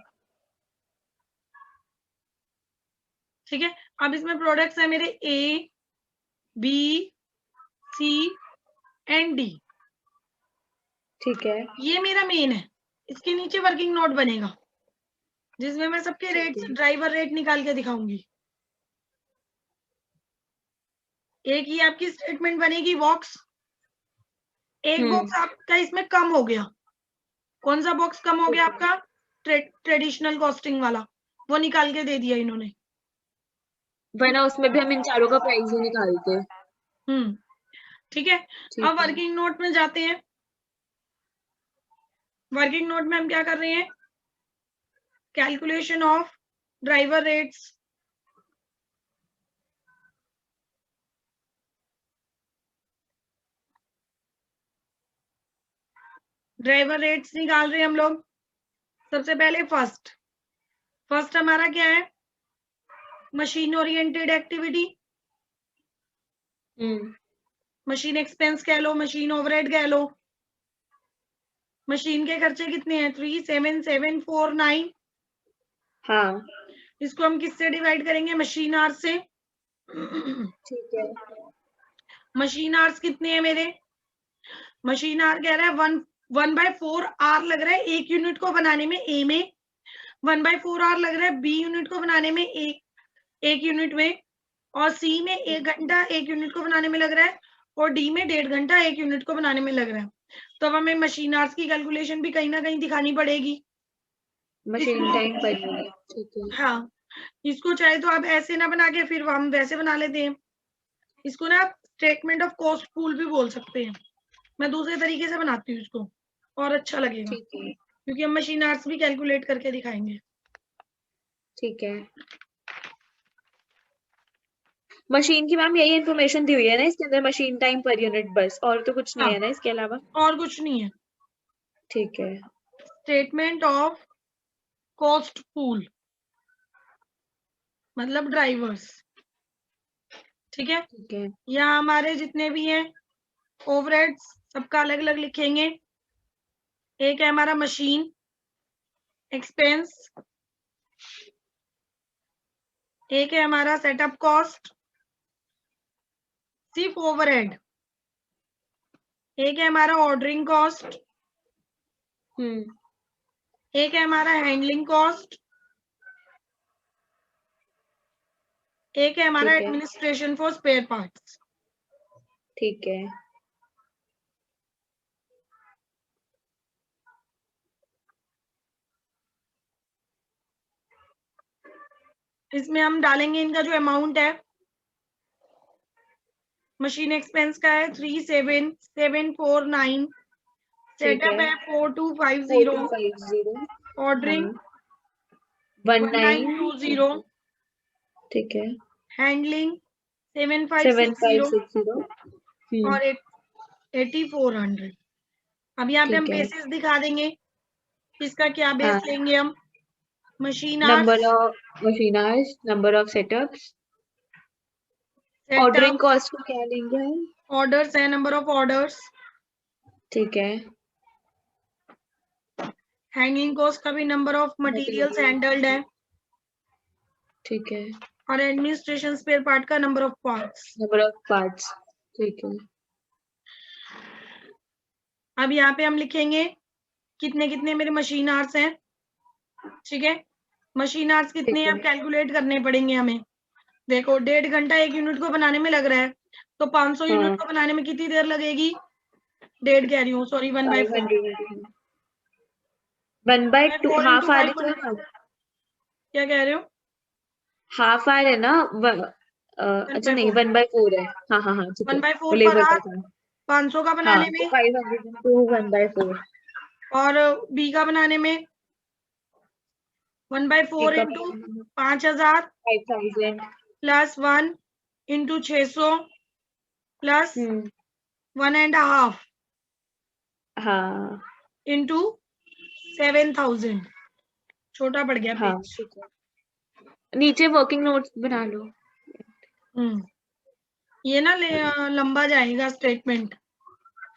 ठीक है, अब इसमें प्रोडक्ट्स है मेरे A B C and D. ठीक है ये मेरा मेन है, इसके नीचे वर्किंग नोट बनेगा जिसमें मैं सबके ठीक रेट है ड्राइवर रेट निकाल के दिखाऊंगी। एक ही आपकी स्टेटमेंट बनेगी बॉक्स, एक बॉक्स आपका इसमें कम हो गया। कौन सा बॉक्स कम हो गया ठीक है आपका? ट्रेडिशनल कॉस्टिंग वाला, वो निकाल के दे दिया इन्होंने। वरना उसमें भी हम इन चारों का प्राइस ही निकालते हैं। ठीक है, ठीक अब है वर्किंग नोट में जाते हैं। वर्किंग नोट में हम क्या कर रहे हैं? Calculation of driver rates. Driver rates निकाल रहे हैं हम लोग। सबसे पहले फर्स्ट हमारा क्या है? Machine oriented activity. Machine expense कह लो, मशीन ओवरहेड कह लो। मशीन के खर्चे कितने हैं? 37749। हाँ इसको हम किससे डिवाइड करेंगे? मशीन आवर्स से। ठीक है मशीन आवर्स कितने हैं मेरे? मशीन आवर कह रहा है 1/4 आवर लग रहा है एक यूनिट को बनाने में ए में, 1/4 आवर लग रहा है बी यूनिट को बनाने में एक यूनिट में, और सी में 1 घंटा एक यूनिट को बनाने में लग रहा है, और डी में 1.5 घंटा एक यूनिट को बनाने में लग रहा है। तो अब हमें मशीन आवर्स की कैलकुलेशन भी कहीं ना कहीं दिखानी पड़ेगी। मशीन टाइम पर ठीक है हाँ, इसको चाहे तो आप ऐसे ना बना के फिर हम वैसे बना लेते हैं। इसको ना स्टेटमेंट ऑफ कॉस्ट पूल भी बोल सकते हैं। मैं दूसरे तरीके से बनाती हूँ इसको, और अच्छा लगेगा, ठीक है क्योंकि हम मशीन आवर्स भी कैलकुलेट करके दिखाएंगे। ठीक है मशीन की मैम यही इन्फॉर्मेशन दी हुई है ना इसके अंदर, मशीन टाइम पर यूनिट, बस और तो कुछ नहीं हाँ, है ना इसके अलावा? और कुछ नहीं है। ठीक है स्टेटमेंट ऑफ कॉस्ट पूल मतलब ड्राइवर्स। ठीक है, ठीक है यहाँ हमारे जितने भी हैं ओवरहेड्स सबका अलग अलग लिखेंगे। एक है हमारा मशीन एक्सपेंस, एक है हमारा सेटअप कॉस्ट, सिर्फ ओवरहेड। एक है हमारा ऑर्डरिंग कॉस्ट, एक है हमारा हैंडलिंग कॉस्ट, एक है हमारा ठीक है एडमिनिस्ट्रेशन फॉर स्पेयर पार्ट्स। ठीक है इसमें हम डालेंगे इनका जो अमाउंट है। मशीन एक्सपेंस का है 37749, ठीक सेटअप है है 4250, 4250 ऑर्डरिंग हाँ 1920, ठीक है हैंडलिंग 7560 7560 और 8400। अब यहाँ पे हम ठीक है बेसिस दिखा देंगे, इसका क्या बेस हाँ लेंगे हम? Machine number hours, of machine hours, number of setups, ordering setup, cost को क्या लेंगे हम? ऑर्डर्स है, नंबर ऑफ ऑर्डर्स, ठीक है हैंडलिंग कॉस्ट का भी नंबर ऑफ मटेरियल्स हैंडल्ड है, ठीक है और एडमिनिस्ट्रेशन स्पेयर पार्ट का number of parts. Number of parts ठीक है अब यहाँ पे हम लिखेंगे कितने कितने मेरे मशीन आवर्स हैं। ठीक है, मशीन आवर्स कितने ठीक हैं अब है कैलकुलेट करने पड़ेंगे हमें। देखो 1.5 घंटा एक यूनिट को बनाने में लग रहा है, तो 500 यूनिट हाँ को बनाने में कितनी देर लगेगी? 1.5 कह रही हूँ, सॉरी 1/4। 500 1/2 4 हाफ into आवर 5 है ना? क्या कह रहे हो? हाफ आवर है ना अच्छा नहीं 1/4, 1/4 है। हाँ हाँ हाँ ठीक है, वो 1/4 पर लेबर का आवर था। 500 का हाँ बनाने तो में, 500 to 1/4 और बी का बनाने में 1/4 का इंटू 5000 5000 प्लस 1 इंटू 600 प्लस 1.5 हाँ इंटू 7000। छोटा पड़ गया हाँ पेज। ठीक है नीचे वर्किंग नोट्स बना लो। ये ना लंबा जाएगा स्टेटमेंट,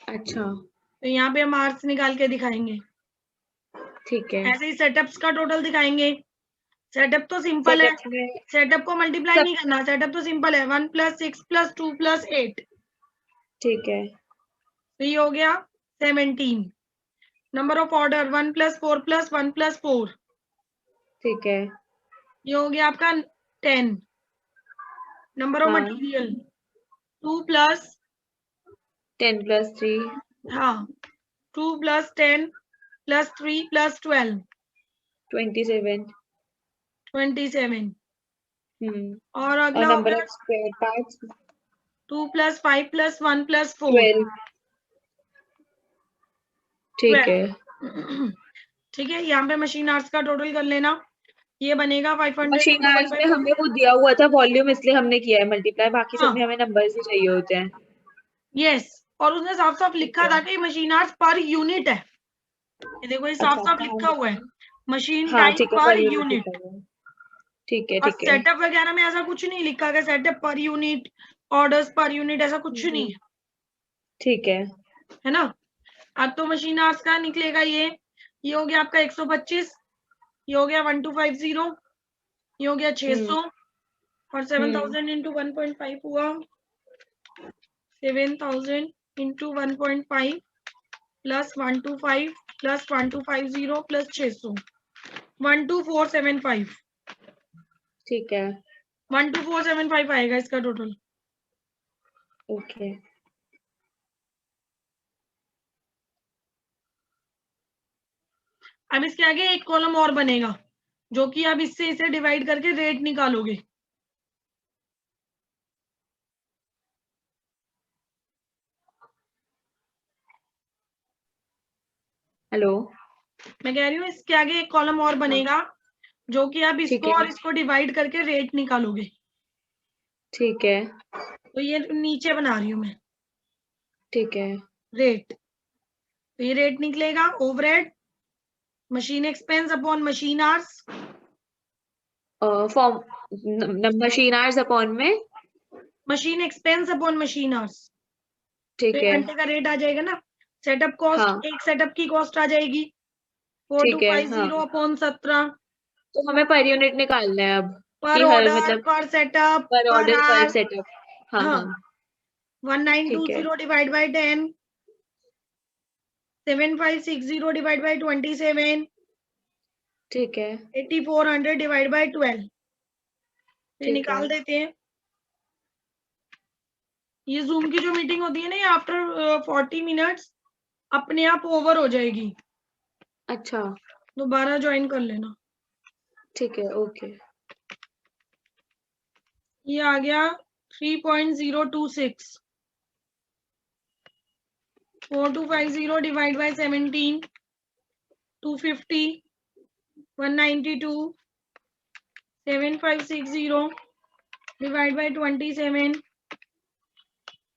अच्छा तो यहाँ पे हम आवर्स निकाल के दिखाएंगे। ठीक है। ऐसे ही सेटअप्स का टोटल दिखाएंगे। सेटअप तो सिंपल है, सेटअप में सेटअप को मल्टीप्लाई सब नहीं करना, सेटअप तो सिंपल है, 1 + 6 + 2 + 8, ठीक है। तो ये हो गया 17। नंबर ऑफ ऑर्डर 1 + 4 + 1 + 4, ठीक है। ये हो गया आपका 10। नंबर ऑफ हाँ मटेरियल 2 + 10 + 3 हाँ 2 + 10 + 3 + 12 27। 27। और और अगला हो नंबर गया ऑफ स्क्वायर पार्ट्स 2 + 5 + 1 + 4 12। ठीक 12। है। ठीक है, यहाँ पे मशीन आवर्स का टोटल कर लेना, ये बनेगा 500 मशीन × आवर्स में 1/4। हमें वो दिया हुआ था वॉल्यूम, इसलिए हमने किया है मल्टीप्लाई, बाकी सब हाँ में हमें नंबर्स ही चाहिए होते हैं। यस, और उसने साफ साफ ठीक लिखा है। था कि मशीन आवर्स पर यूनिट है। ये देखो, ये साफ अच्छा साफ कहाँ लिखा हुआ है, लिखा है? मशीन हाँ टाइम ठीक है, पर पर यूनिट लिखा यूनिट। हुआ है। ठीक है और ठीक है। सेटअप वगैरह में ऐसा कुछ नहीं लिखा है, setup per unit, orders per unit, ऐसा कुछ नहीं है, ठीक है। है ना। अब तो मशीन आवर्स का निकलेगा, ये हो गया आपका 125, ये हो गया 1250, ये हो गया 600, और 7000 × 1.5 हुआ 7000 × 1.5 + 125 + 1250 + 600, 12475, ठीक है। 12475 आएगा इसका टोटल। ओके। अब इसके आगे एक कॉलम और बनेगा, जो कि अब इससे इसे डिवाइड करके रेट निकालोगे। हेलो। मैं कह रही हूँ इसके आगे एक कॉलम और हाँ बनेगा, जो कि अब ठीक इसको है। और इसको डिवाइड करके रेट निकालोगे। ठीक है। तो ये नीचे बना रही हूँ मैं ठीक है। रेट, तो ये रेट निकलेगा overhead machine expense upon machine hours, form machine hours upon में। Machine expense upon machine hours, तो ठीक 1 है। घंटे का रेट आ जाएगा ना। सेटअप कॉस्ट, हाँ एक सेटअप की कॉस्ट आ जाएगी ठीक है। हाँ 4250 अपॉन 17, तो हमें पर यूनिट निकालना है अब, पर कि हर ऑर्डर, मतलब पर सेटअप, पर पर ऑर्डर पर आवर। सेटअप। हाँ हाँ, हाँ। ठीक है। 1920 डिवाइड बाय 10, 7560 डिवाइड बाय 27, ठीक है। 8400 डिवाइड बाय 12। ये ठीक है। निकाल देते हैं। ये जूम की जो मीटिंग होती है ना, ये आफ्टर 40 मिनट्स अपने आप ओवर हो जाएगी, अच्छा दोबारा ज्वाइन कर लेना। ठीक है। ओके। ये आ गया 3.026, 4250 divide by 17, 250, 192, 7560 divide by 27,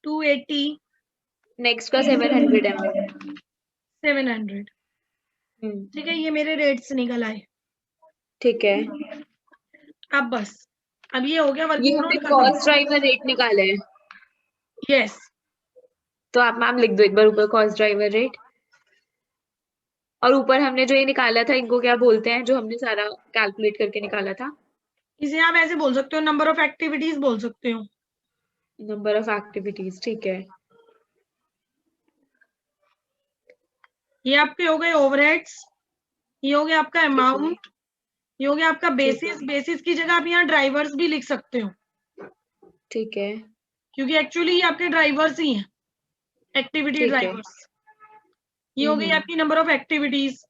280, next का 700 है मेरा। 700। ठीक है, ये मेरे रेट्स निकल आए। ठीक है। अब बस, अब ये हो गया ये वर्किंग हमने नोट कॉस्ट खत्म। ड्राइवर रेट निकाले हैं, यस, तो आप मैम लिख दो एक बार ऊपर कॉस्ट ड्राइवर रेट। और ऊपर हमने जो ये निकाला था, इनको क्या बोलते हैं, जो हमने सारा कैलकुलेट करके निकाला था? इसे आप ऐसे बोल सकते हो, नंबर ऑफ एक्टिविटीज बोल सकते हो। Number of activities. ठीक है। ये आपके हो गए ओवरहेड्स, ये हो गया आपका ठीक है। अमाउंट, ये हो गया आपका ठीक है। बेसिस। बेसिस की जगह आप यहाँ ड्राइवर्स भी लिख सकते हो, ठीक है। क्योंकि एक्चुअली ये आपके ड्राइवर्स ही हैं, एक्टिविटी ठीक है। ड्राइवर्स। ये हो गई आपकी नंबर ऑफ एक्टिविटीज,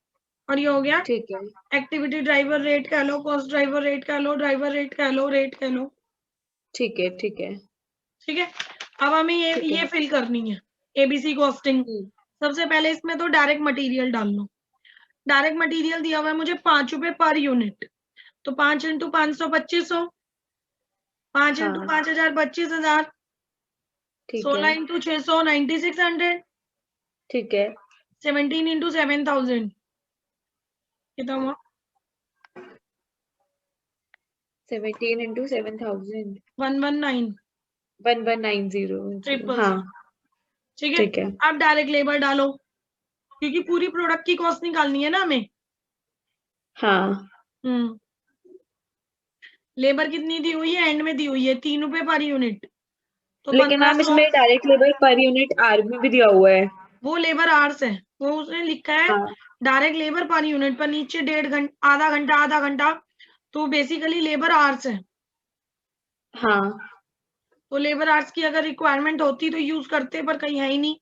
और ये हो गया ठीक है। एक्टिविटी ड्राइवर रेट कह लो, कॉस्ट ड्राइवर रेट कह लो, ड्राइवर रेट कह लो, रेट कह लो। ठीक है। ठीक है। ठीक है, अब हमें ठीक है। ये फिल करनी है, एबीसी कॉस्टिंग। सबसे पहले इसमें तो डायरेक्ट मटेरियल डाल लो। डायरेक्ट मटेरियल दिया हुआ है मुझे 5 रुपए पर यूनिट, तो 5 × 500 2500, 5 × हाँ 5000 25000, ठीक है। 16 × 600 9600, ठीक है। 17 × 7000 कितना हुआ, 17 into 7,000 119 1190 ट्रिपल हाँ ठीक है। ठीक है अब डायरेक्ट लेबर डालो क्योंकि पूरी प्रोडक्ट की कॉस्ट निकालनी है ना हमें। हाँ लेबर कितनी दी हुई है, एंड में दी हुई है 3 रुपए पर यूनिट, तो लेकिन मैम 1500। इसमें direct labour per unit hour में भी दिया हुआ है। वो लेबर आवर्स है, वो उसने लिखा है हाँ डायरेक्ट लेबर पर यूनिट, पर नीचे 1.5 घंटा आधा घंटा, तो बेसिकली लेबर आवर्स है। हाँ तो लेबर आवर्स की अगर रिक्वायरमेंट होती तो यूज करते, पर कहीं है ही नहीं।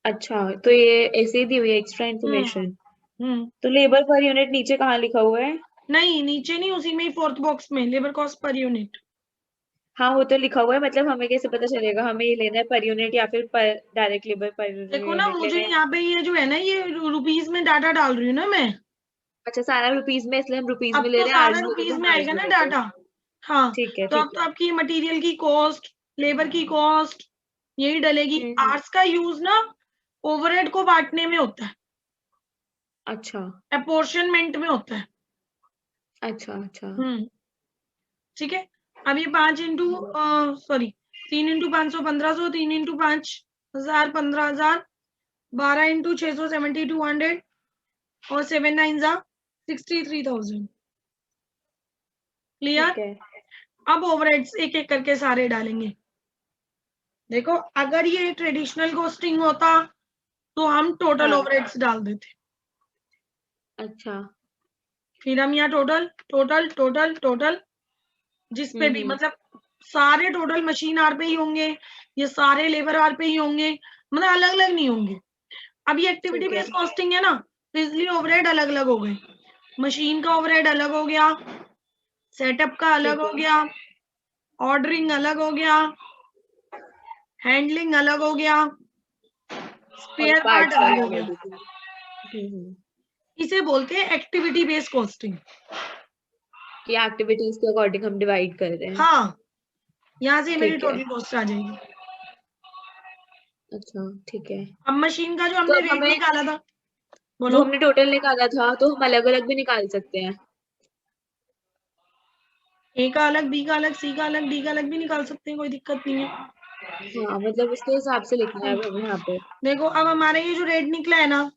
अच्छा तो ये ऐसे ही दी हुई है एक्स्ट्रा हम्म इन्फॉर्मेशन। हम्म तो लेबर पर यूनिट नीचे कहाँ लिखा हुआ है? नहीं नीचे नहीं, उसी में ही फोर्थ बॉक्स में लेबर कॉस्ट पर यूनिट। हाँ वो तो लिखा हुआ है, मतलब हमें कैसे पता चलेगा हमें ये लेना है पर यूनिट या फिर पर डायरेक्ट लेबर पर देखो ना, यूनिट मुझे लेना है? यहाँ पे ये जो है ना, ये रुपीज में डाटा डाल रही हूँ ना मैं। अच्छा सारा रुपीज में, इसलिए हम रुपीज अब में ले तो रहे हैं, सारा आर्स में होता रुपीज तो हम में आर्स आएगा में ना लेते। डाटा। हाँ, ठीक है तो ठीक अब तो है। आपकी मटेरियल की कॉस्ट, लेबर की कॉस्ट यही डलेगी। हम्म। आर्ट्स का यूज ना ओवरहेड को बांटने में होता है, अच्छा अपोर्शनमेंट में होता है। अच्छा अच्छा। ठीक है। अब ये 5 into sorry 3 into 500 1500, 3 into 5000 15000, 12 into 600 7200, और 7 9 जा 63000। क्लियर। ठीक है अब ओवरहेड्स एक एक करके सारे डालेंगे। देखो, अगर ये ट्रेडिशनल कॉस्टिंग होता तो हम टोटल हाँ ओवरहेड्स डाल देते, अच्छा। फिर हम यहाँ टोटल टोटल टोटल टोटल जिस पे भी, मतलब सारे टोटल मशीन आर पे ही होंगे, ये सारे लेबर आर पे ही होंगे, मतलब अलग अलग नहीं होंगे। अब ये एक्टिविटी ठीक है बेस्ड कॉस्टिंग है ना, तो इसलिए ओवरहेड अलग अलग हो गए। मशीन का ओवरहेड अलग हो गया, सेटअप का अलग ठीक हो है गया, ऑर्डरिंग अलग हो गया, हैंडलिंग अलग हो गया, और स्पेयर पार्ट पार्ट्स अलग वाला हो अलग गया। होता है। इसे बोलते हैं एक्टिविटी बेस्ड कॉस्टिंग। कि एक्टिविटीज के अकॉर्डिंग हम डिवाइड कर रहे हैं। हाँ, यहाँ से मेरी ठीक है टोटल कॉस्ट आ जाएगी। अच्छा ठीक है। अब मशीन का जो तो हमने अब रेट हमें निकाला था, जो बोलो। हमने टोटल निकाला था तो हम अलग अलग भी निकाल सकते हैं? ए का अलग, बी का अलग, सी का अलग, डी का अलग भी निकाल सकते हैं, कोई दिक्कत नहीं है। हाँ मतलब उसके हिसाब से लिखना है अब हमें यहाँ पे। देखो, अब हमारा ये जो रेट निकला है ना,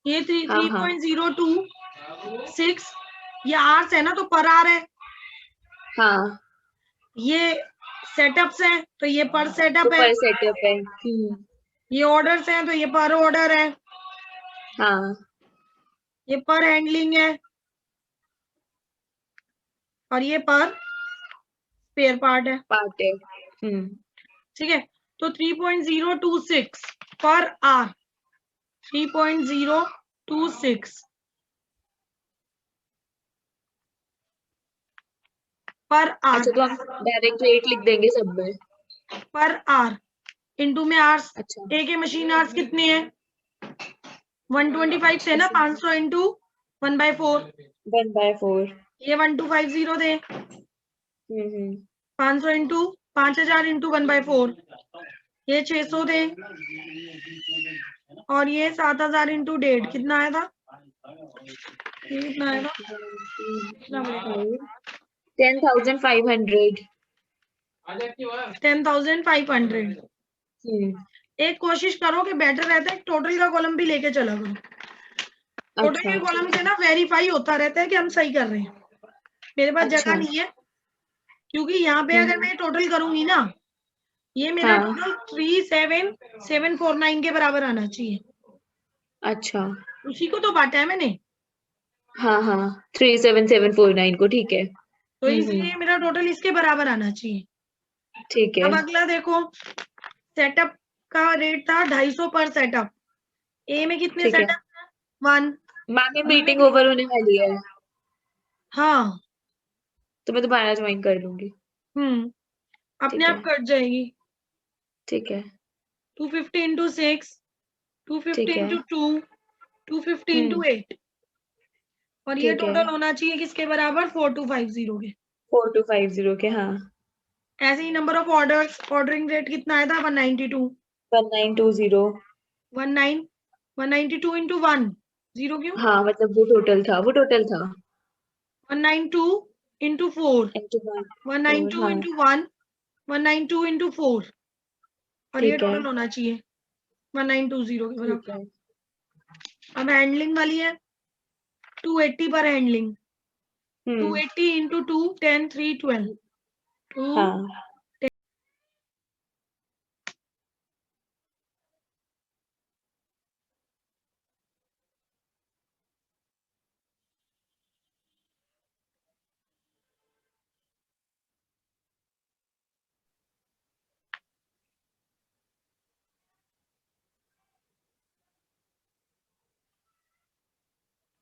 ये हाँ हाँ 3.026, ये आर्स है ना, तो पर आर है। हाँ ये सेटअप्स हैं तो ये पर तो सेटअप है। पर सेटअप है। ये ऑर्डर्स हैं तो ये पर ऑर्डर है। हाँ ये पर हैंडलिंग है, और ये पर स्पेयर पार्ट है। पार्ट है। ठीक है, तो 3.026 पर आर, 3.026 पर आर, अच्छा तो हम डायरेक्ट रेट लिख देंगे सब में। पर आर इंटू में आर्स। अच्छा ए के मशीन आर्स कितने हैं, 125 थे ना, 500 इंटू 1/4, 1/4। ये 1250 थे। हम्म 500 इंटू 5000 इंटू 1/4, ये 600 थे, और ये 7000 इंटू 1.5 कितना आया था, ये कितना आया था, कितना बनेगा, 10,500। 10,500। एक कोशिश करो कि बेटर रहता है टोटल का कॉलम भी लेके चला करो। टोटल अच्छा के कॉलम से ना वेरीफाई होता रहता है कि हम सही कर रहे हैं। मेरे पास जगह अच्छा। नहीं है, क्योंकि यहाँ पे अगर मैं टोटल करूंगी ना, ये मेरा हाँ टोटल 37749 के बराबर आना चाहिए। अच्छा उसी को तो बांटा है मैंने, हाँ हाँ 37749 को ठीक है। तो इसलिए मेरा टोटल इसके बराबर आना चाहिए। ठीक है अब अगला देखो, सेटअप का रेट था 250 पर सेटअप। ए में कितने ठीक है। सेटअप, 1। मैम ये बी में मीटिंग ओवर होने वाली है हाँ, तो मैं दोबारा ज्वाइन कर लूंगी। अपने ठीक आप है कट जाएगी। ठीक है 250 इंटू 6, 250 ठीक है। इंटू 2, 250 इंटू 8, और ये ठीक है टोटल होना चाहिए किसके बराबर, 4250 के। 4250 के हाँ। ऐसे ही number of orders, ordering rate कितना आया था, 192, 1920। 19 192 इंटू 1, 0 क्यों, हाँ मतलब वो टोटल था 192 into 4, into 1 192 हाँ into 1, 192 into 4, और ये ठीक है टोटल होना चाहिए 1920 के ठीक बराबर। है अब हैंडलिंग वाली है 280 पर हैंडलिंग, 280 into 2, 10, 3, 12, 2, हाँ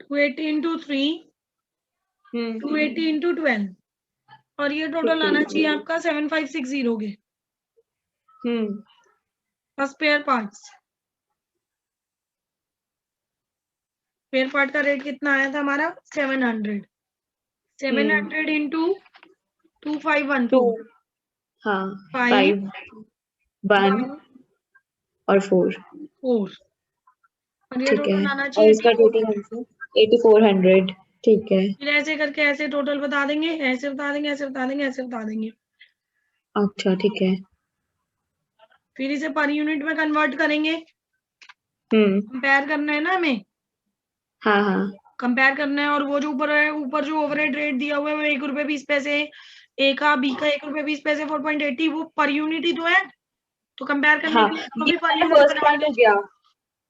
280 into 3, 280 into 12, और ये टोटल आना चाहिए आपका 7560 के। स्पेयर पार्ट्स, स्पेयर पार्ट का रेट कितना आया था हमारा 700, 700 into 2514, 2 हाँ 5, 5 1 1, और 4 4, और ये ठीक है टोटल आना और चाहिए इसका टोटल 8400। 8400 ठीक है फिर ऐसे करके ऐसे टोटल बता देंगे, ऐसे बता देंगे, ऐसे बता देंगे, ऐसे बता देंगे। अच्छा ठीक है फिर इसे पर यूनिट में कन्वर्ट करेंगे, कंपेयर करना है ना हमें, हाँ हाँ कंपेयर करना है। और वो जो ऊपर है, ऊपर जो ओवरहेड रेट दिया हुआ है वो 1 रुपए 20 पैसे, ए का बी का 1 रुपए 20 पैसे 4.80, वो पर यूनिट ही तो है, तो कंपेयर करने हाँ के लिए इसको ये भी पर हमारा यूनिट फर्स्ट पार्ट बनाएंगे। हो गया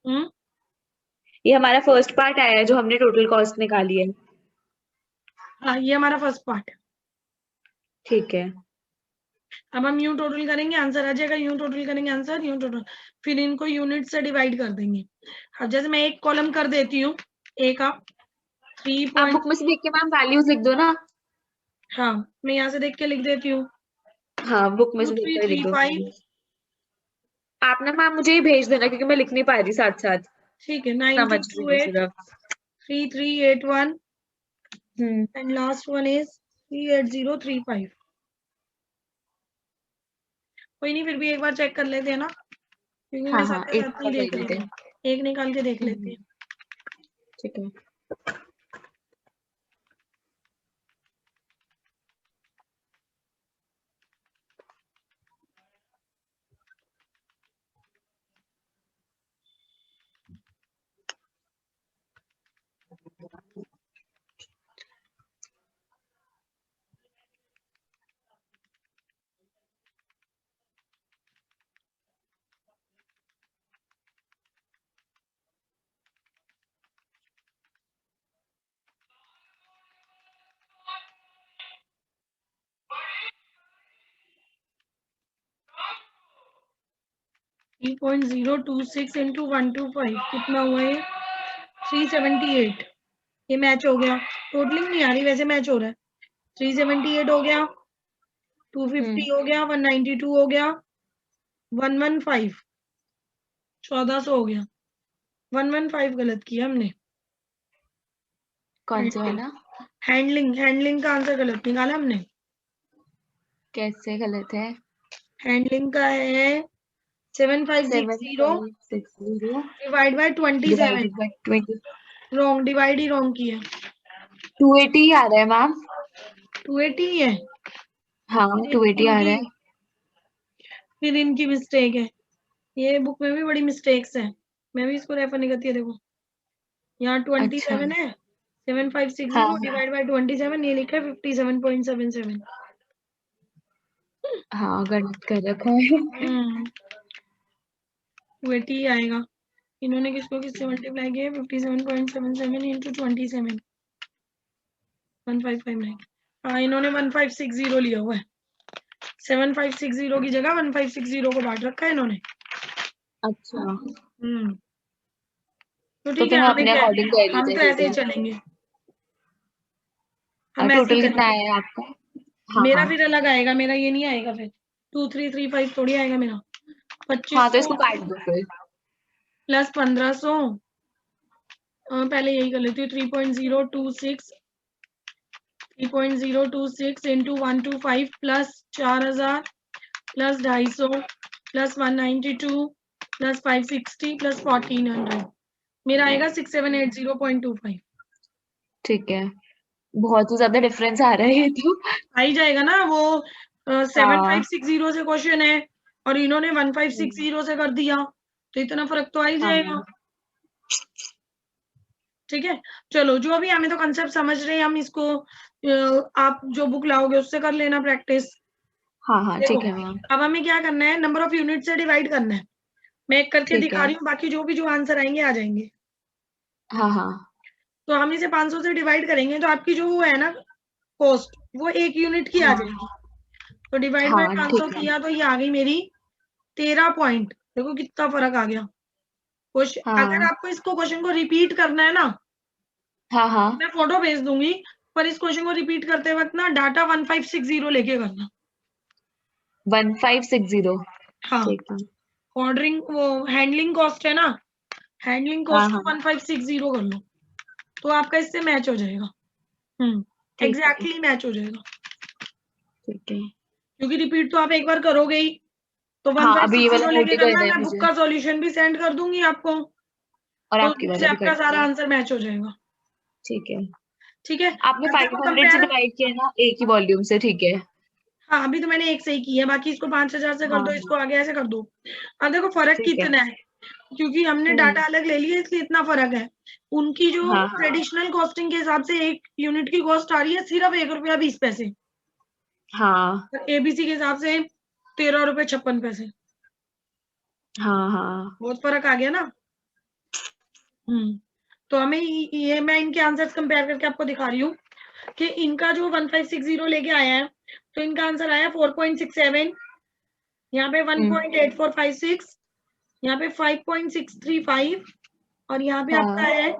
हम्म, ये हमारा फर्स्ट पार्ट आया है जो हमने टोटल कॉस्ट निकाली है हाँ ये हमारा फर्स्ट पार्ट है। ठीक है अब हम यूं टोटल करेंगे, आंसर आ जाएगा, यूं टोटल करेंगे आंसर, यूं टोटल, फिर इनको यूनिट से डिवाइड कर देंगे। अब जैसे मैं एक कॉलम कर देती हूँ, ए का 3 आप बुक में से देख के मैम वैल्यूज लिख दो ना हाँ मैं यहाँ से देख के लिख देती हूँ, हाँ बुक में से देख कर लिख दो 2335, आप ना मैम मुझे ये भेज देना क्योंकि मैं लिख नहीं पा रही साथ साथ ठीक है, समझ रही हूँ 9228, सिर्फ 3381, हम्म and last one is 38035। कोई नहीं, फिर भी एक बार चेक कर लेते हैं ना, क्योंकि मैं हाँ हाँ साथ एक साथ का नहीं देख कर रही लेते थी, हैं एक निकाल के देख लेते हैं। ठीक है 3.026 into 125 कितना हुआ ये 378, ये मैच हो गया, टोटलिंग नहीं आ रही वैसे मैच हो रहा है। 378 हो गया, 250 हो गया, 192 हो गया, 115, 1400 हो गया, 115 गलत किया हमने। कौन सा वाला हैंडलिंग, हैंडलिंग का आंसर गलत निकाला हमने। कैसे गलत है हैंडलिंग का है 7560 7560 divide by 27, divided by 20 wrong, divide he wrong किया, 280 आ रहा है मैम 280 ही है, हाँ 280 आ रहा है फिर इनकी मिस्टेक है, ये बुक में भी बड़ी मिस्टेक्स है, मैं भी इसको रेफर नहीं करती है। देखो यहाँ 27 अच्छा है, 7560 हाँ डिवाइड बाय 27, ये लिखा है 57.77। हाँ गलत कर रखा है 280 आएगा, इन्होंने किसको किससे मल्टीप्लाई किया 57.77 इंटू 27, 1559। हाँ इन्होंने 1560 लिया हुआ है, 7560 की जगह 1560 को बांट रखा है इन्होंने। अच्छा तो तो ठीक फिर है, हम हमें अपने क्या अकॉर्डिंग कर हम लेते तो हैं ऐसे ठीक ही है चलेंगे, हम ऐसे ही टोटल कितना चलेंगे। आया आपका हाँ मेरा हाँ फिर अलग आएगा, मेरा ये नहीं आएगा, फिर 2335 थोड़ी आएगा मेरा, हाँ तो 2500 इसको काट दो फिर प्लस 1500, पहले यही कर लेती हूँ, 3.026 into 125 plus 4000 plus 250 plus 192 plus 560 plus 1400, मेरा आएगा 6780.25। ठीक है बहुत ही ज्यादा डिफरेंस आ रहा है ये तो। आ ही जाएगा ना, वो हाँ 7560 से क्वेश्चन है और इन्होंने 1560 से कर दिया, तो इतना फर्क तो आ ही जाएगा। हाँ ठीक है, चलो जो अभी हमें तो कंसेप्ट समझ रहे हैं, हम इसको आप जो बुक लाओगे उससे कर लेना प्रैक्टिस। हाँ देखो ठीक है मैम। अब हमें क्या करना है, नंबर ऑफ यूनिट से डिवाइड करना है। मैं एक करके ठीक दिखा है। रही हूँ, बाकी जो भी जो आंसर आएंगे आ जाएंगे। हाँ तो हम इसे 500 से डिवाइड करेंगे तो आपकी जो वो है ना कॉस्ट, वो 1 यूनिट की आ हाँ जाएगी। तो डिवाइड बाय हाँ 500 ठीक है। किया तो ये आ गई मेरी 13 पॉइंट। देखो कितना फर्क आ गया। क्वेश्चन अगर हाँ आपको इसको क्वेश्चन को रिपीट करना है ना, हाँ मैं फोटो भेज दूंगी, पर इस क्वेश्चन को रिपीट करते वक्त ना डाटा 1560 लेके करना। 1560। हाँ, ठीक है। ऑर्डरिंग वो हैंडलिंग कॉस्ट है ना, हैंडलिंग हाँ कॉस्ट हाँ को 1560 कर लो, तो आपका इससे मैच हो जाएगा। ठीक है। एग्जैक्टली मैच हो जाएगा, ठीक है। क्योंकि रिपीट तो आप एक बार करोगे ही। तो हाँ अभी ये वाला 1560 नोट लेके ही करना, करना है मैं बुक मुझे, का सॉल्यूशन भी सेंड कर दूंगी आपको, और तो आपकी उससे वाला भी कर आपका सारा दीजिए। आंसर मैच हो जाएगा। ठीक है। ठीक है, आपने अब देखो 500 से कंपेयर। डिवाइड किया ना एक ही वॉल्यूम से, ठीक है। हाँ अभी तो मैंने एक से ही की है, बाकी इसको 5000 से कर हाँ दो, हाँ इसको आगे ऐसे कर दो। अब देखो फर्क ठीक है। कितना है, क्योंकि हमने डाटा अलग ले लिया इसलिए इतना फर्क है। उनकी जो हाँ हाँ ट्रेडिशनल कॉस्टिंग के हिसाब से 1 यूनिट की कॉस्ट आ रही है सिर्फ ₹1.20, हाँ और एबीसी के हिसाब से ₹13.56। हाँ बहुत फर्क आ गया ना। तो हमें ये मैं इनके आंसर्स कंपेयर करके आपको दिखा रही हूँ कि इनका जो 1560 लेके आया है, तो इनका आंसर आया 4.67, यहाँ पे हम्म 1.8456, यहाँ पे 5.635, और यहाँ पे आपका हाँ है